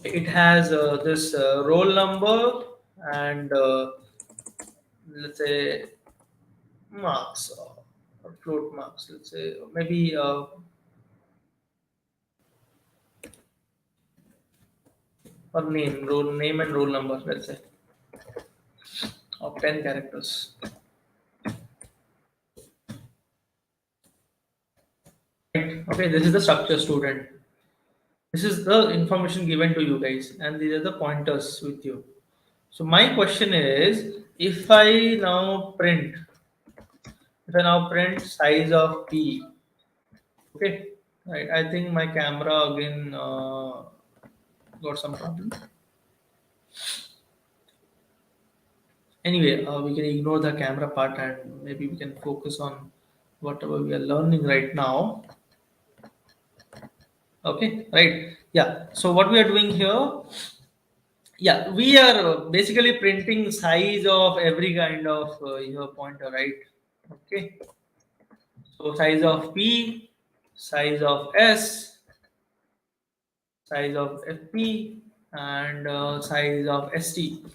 it has this roll number and let's say marks or float marks. Let's say maybe or name and roll number. Let's say of 10 characters. Right. Okay, this is the structure student. This is the information given to you guys, and these are the pointers with you. So my question is, if I now print size of p, okay, right? I think my camera again got some problem. Anyway, we can ignore the camera part and maybe we can focus on whatever we are learning right now. Okay, right? Yeah. So what we are doing here, yeah, we are basically printing size of every kind of your pointer, right? Okay. So size of P, size of S, size of FP, and size of ST.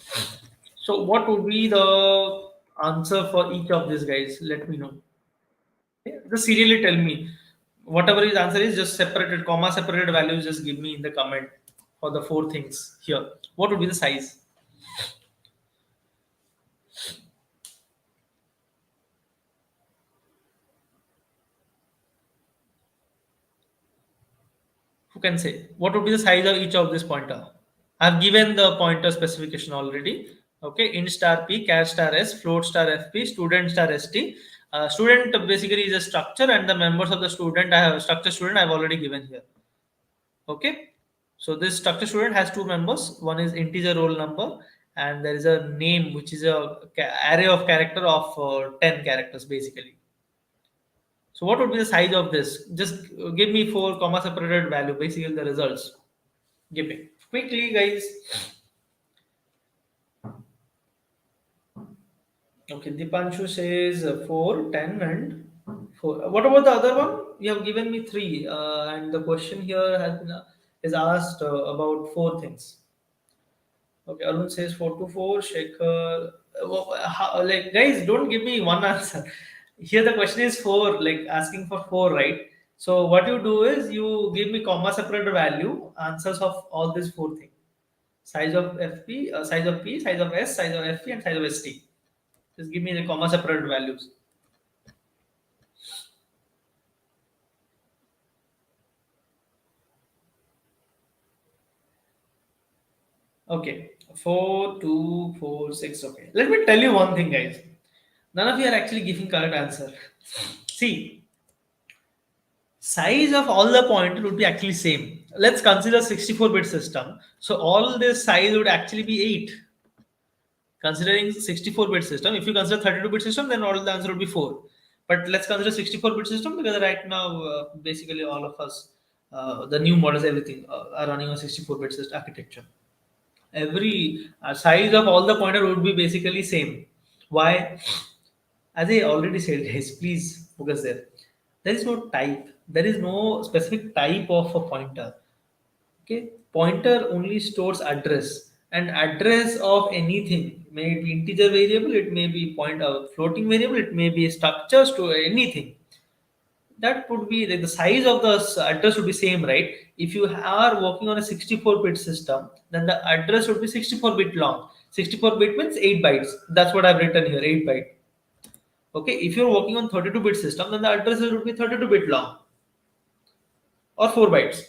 So what would be the answer for each of these guys? Let me know. Okay? Just serially tell me. Whatever his answer is, just separated, comma separated values, just give me in the comment for the four things here. What would be the size? Who can say? What would be the size of each of this pointer? I've given the pointer specification already. Okay, int star p, char star s, float star fp, student star st. Student basically is a structure, and the members of the student, I have structure student, I've already given here. Okay, so this structure student has two members. One is integer roll number, and there is a name which is a array of character of 10 characters basically. So what would be the size of this? Just give me four comma separated value, basically the results. Give me quickly, guys. Okay, Dipanshu says 4, 10, and 4. What about the other one? You have given me 3, and the question here has been, is asked about 4 things. Okay, Arun says 4 to 4, Shekhar, Like, guys, don't give me one answer. Here the question is four, like asking for four, right? So what you do is you give me comma separated value answers of all these four things: size of FP, size of P, size of S, size of FP, and size of ST. Just give me the comma separated values. Okay, 4, 2, 4, 6. Okay, let me tell you one thing, guys. None of you are actually giving correct answer. See, size of all the pointer would be actually same. Let's consider 64-bit system. So all this size would actually be 8. Considering 64-bit system, if you consider 32-bit system, then all the answer would be 4. But let's consider 64-bit system because right now, basically all of us, the new models, everything are running on 64-bit system architecture. Every size of all the pointer would be basically same. Why? As I already said, guys, please focus there. There is no type. There is no specific type of a pointer. Okay, pointer only stores address, and address of anything may be integer variable, it may be point floating variable, it may be structures to anything. That would be like the size of the address would be same, right? If you are working on a 64-bit system, then the address would be 64-bit long. 64-bit means 8 bytes. That's what I've written here, 8 byte. Okay, if you're working on 32-bit system, then the address would be 32-bit long or 4 bytes,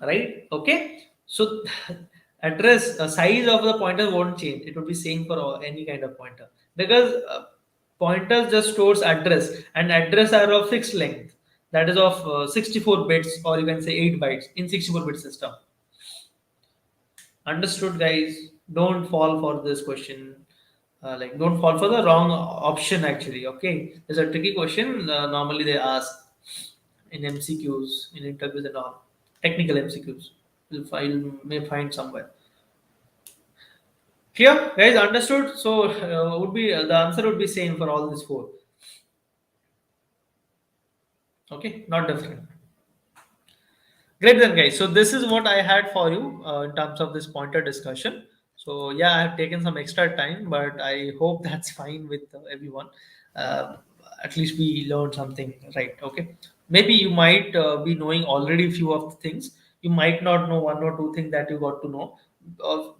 right? Okay, so address size of the pointer won't change. It would be same for any kind of pointer because pointers just stores address, and address are of fixed length, that is of 64 bits, or you can say 8 bytes in 64-bit system. Understood, guys? Don't fall for this question. Like, don't fall for the wrong option. Actually, okay, it's a tricky question. Normally, they ask in MCQs, in interviews and all, technical MCQs. You may find somewhere. Clear, guys? Understood? So, would be the answer would be same for all these four. Okay, not different. Great then, guys. So this is what I had for you in terms of this pointer discussion. So yeah, I have taken some extra time, but I hope that's fine with everyone. Uh, at least we learned something, right? Okay. Maybe you might be knowing already few of the things. You might not know one or two things that you got to know.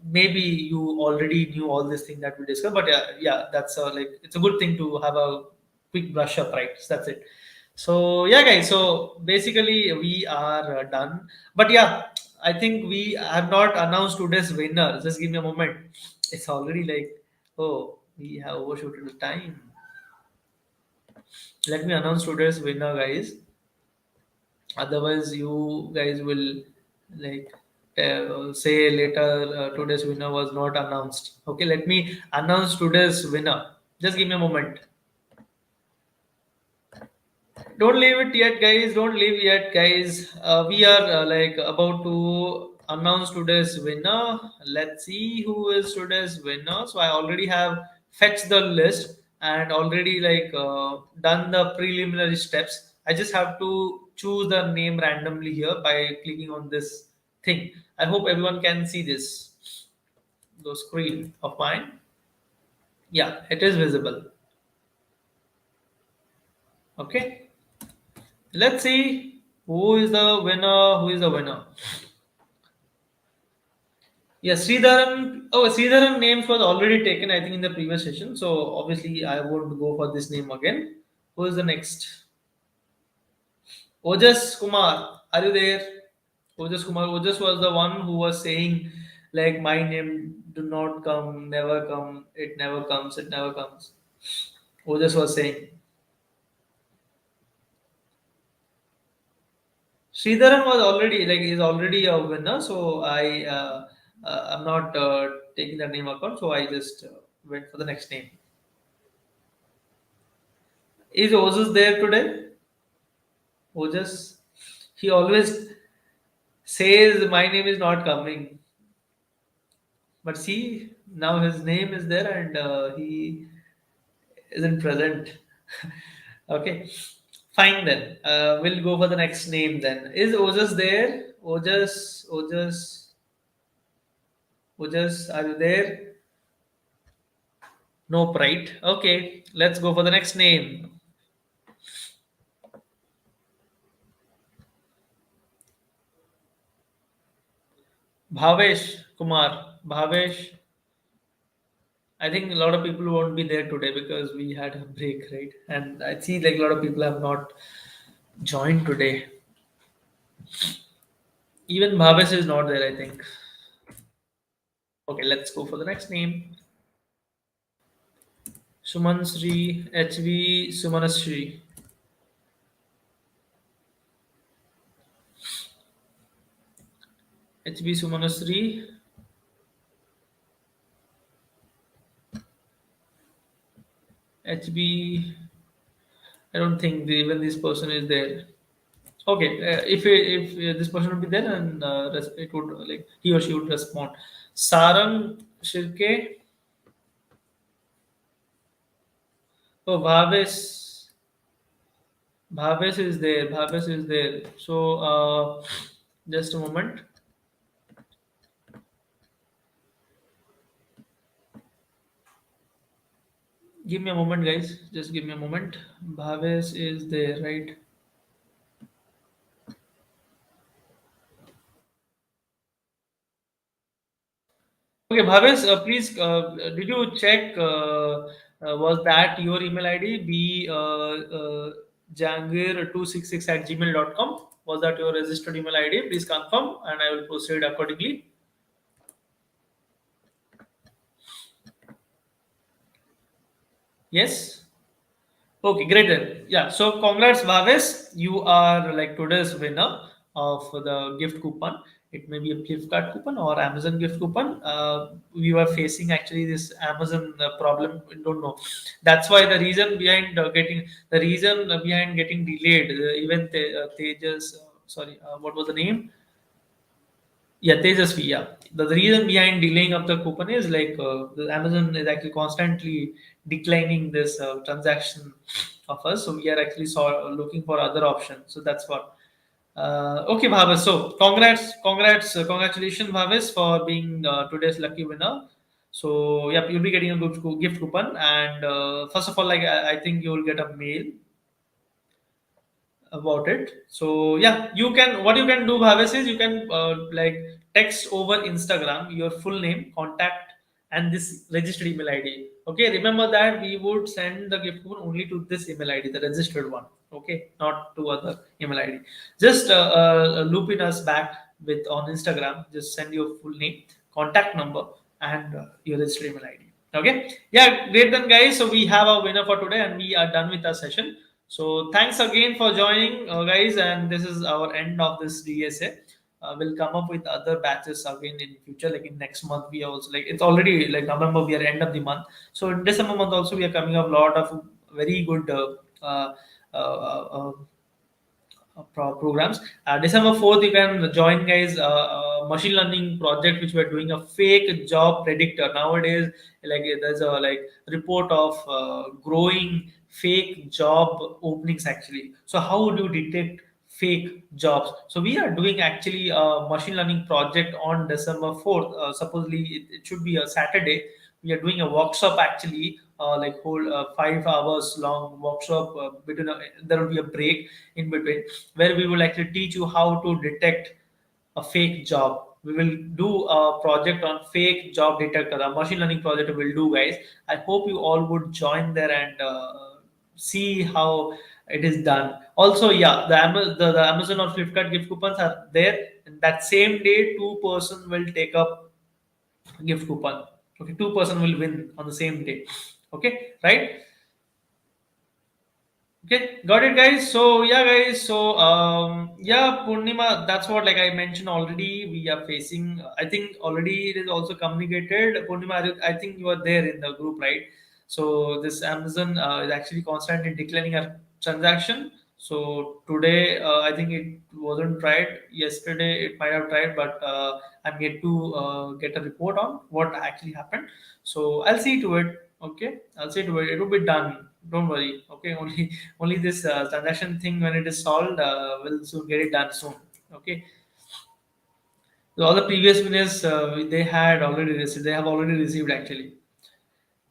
Maybe you already knew all these things that we discussed. But yeah, yeah, that's like it's a good thing to have a quick brush up, right? So that's it. So yeah, guys. So basically, we are done. But yeah, I think we have not announced today's winner. Just give me a moment. It's already like, oh, we have overshooted the time. Let me announce today's winner, guys. Otherwise, you guys will like say later today's winner was not announced. Okay, let me announce today's winner. Just give me a moment. Don't leave it yet, guys. Don't leave yet, guys. We are like about to announce today's winner. Let's see who is today's winner. So I already have fetched the list and already like done the preliminary steps. I just have to choose the name randomly here by clicking on this thing. I hope everyone can see this the screen of mine. Yeah, it is visible. Okay. Let's see who is the winner. Who is the winner? Yes, Sridharan. Oh, Sridharan names was already taken, I think, in the previous session. So obviously, I won't go for this name again. Who is the next? Ojas Kumar. Are you there? Ojas Kumar. Ojas was the one who was saying, like, my name do not come, never come, it never comes, it never comes. Ojas was saying. Sridharan was already like he's already a winner, so I'm not taking that name account. So I just went for the next name. Is Ozus there today? Ojas, he always says my name is not coming, but see now his name is there and he isn't present. Okay, fine then. We'll go for the next name then. Is Ojas there? Ojas, are you there? Nope, right? Okay, let's go for the next name. Bhavesh Kumar. Bhavesh, I think a lot of people won't be there today because we had a break, right? And I see like a lot of people have not joined today. Even Bhavesh is not there, I think. Okay, let's go for the next name. Sumansri, HV Sumanasri. HB Sumanasri, HB. I don't think even this person is there. Okay, if this person would be there, and it would like he or she would respond. Sarang Shirke. Oh, Bhavesh is there. Bhavesh is there. So just a moment. Give me a moment, guys. Just give me a moment. Bhavesh is there, right? Okay, Bhavesh, please, did you check was that your email ID be jangir266 at gmail.com? Was that your registered email ID? Please confirm and I will proceed accordingly. Yes? Okay, great then. Yeah, so congrats, Bhavesh. You are like today's winner of the gift coupon. It may be a gift card coupon or Amazon gift coupon. We were facing actually this Amazon problem. We don't know. That's why the reason behind getting delayed. Even Tejas, sorry, what was the name? Yeah, Tejasvi. Yeah, the reason behind delaying of the coupon is like the Amazon is actually constantly declining this transaction of us, so we are actually looking for other options. So that's what. Okay, Bhavesh. So congratulations, Bhavesh, for being today's lucky winner. So yeah, you'll be getting a good gift coupon, and first of all, like I think you will get a mail about it. So yeah, you can what you can do, Bhavesh, is you can like text over Instagram your full name, contact, and this registered email ID. Okay, remember that we would send the gift coupon only to this email ID, the registered one. Okay, not to other email ID. Just loop in us back with on Instagram. Just send your full name, contact number, and your registered email ID. Okay, yeah, great then, guys. So we have a winner for today, and we are done with our session. So thanks again for joining, guys, and this is our end of this DSA. We'll come up with other batches again in future, like in next month. We are also like it's already like November. We are end of the month, so in December month also we are coming up a lot of very good uh, uh, programs. December 4th, you can join, guys. Machine learning project which we're doing a fake job predictor nowadays. Like there's a like report of growing fake job openings actually. So how would you detect fake jobs? So we are doing actually a machine learning project on December 4th. Supposedly it should be a Saturday. We are doing a workshop actually, like whole 5 hours long workshop. Between there will be a break in between where we will actually teach you how to detect a fake job. We will do a project on fake job detector, a machine learning project we'll do, guys. I hope you all would join there and see how it is done. Also, yeah, the Amazon or Flipkart gift coupons are there. And that same day, two-person will take up gift coupon. Okay, two-person will win on the same day. Okay, right? Okay, got it, guys. So yeah, guys. So yeah, Purnima. That's what like I mentioned already. We are facing. I think already it is also communicated. Purnima, I think you are there in the group, right? So this Amazon is actually constantly declining a transaction. So today, I think it wasn't tried. Yesterday, it might have tried, but I'm yet to get a report on what actually happened. So I'll see to it. Okay, I'll see to it. It will be done. Don't worry. Okay, only this transaction thing when it is solved, we'll soon get it done soon. Okay, so all the previous winners they had already received. They have already received actually.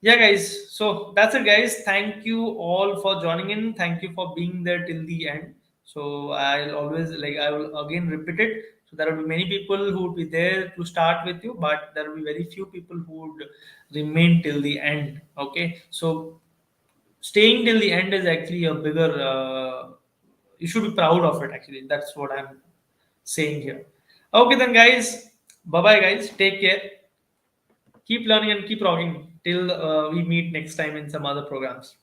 Yeah, guys. So that's it, guys. Thank you all for joining in. Thank you for being there till the end. So I'll always like I will again repeat it. So there will be many people who would be there to start with you, but there will be very few people who would remain till the end. Okay. So staying till the end is actually a bigger. You should be proud of it. Actually, that's what I'm saying here. Okay, then, guys. Bye, bye, guys. Take care. Keep learning and keep rocking till we meet next time in some other programs.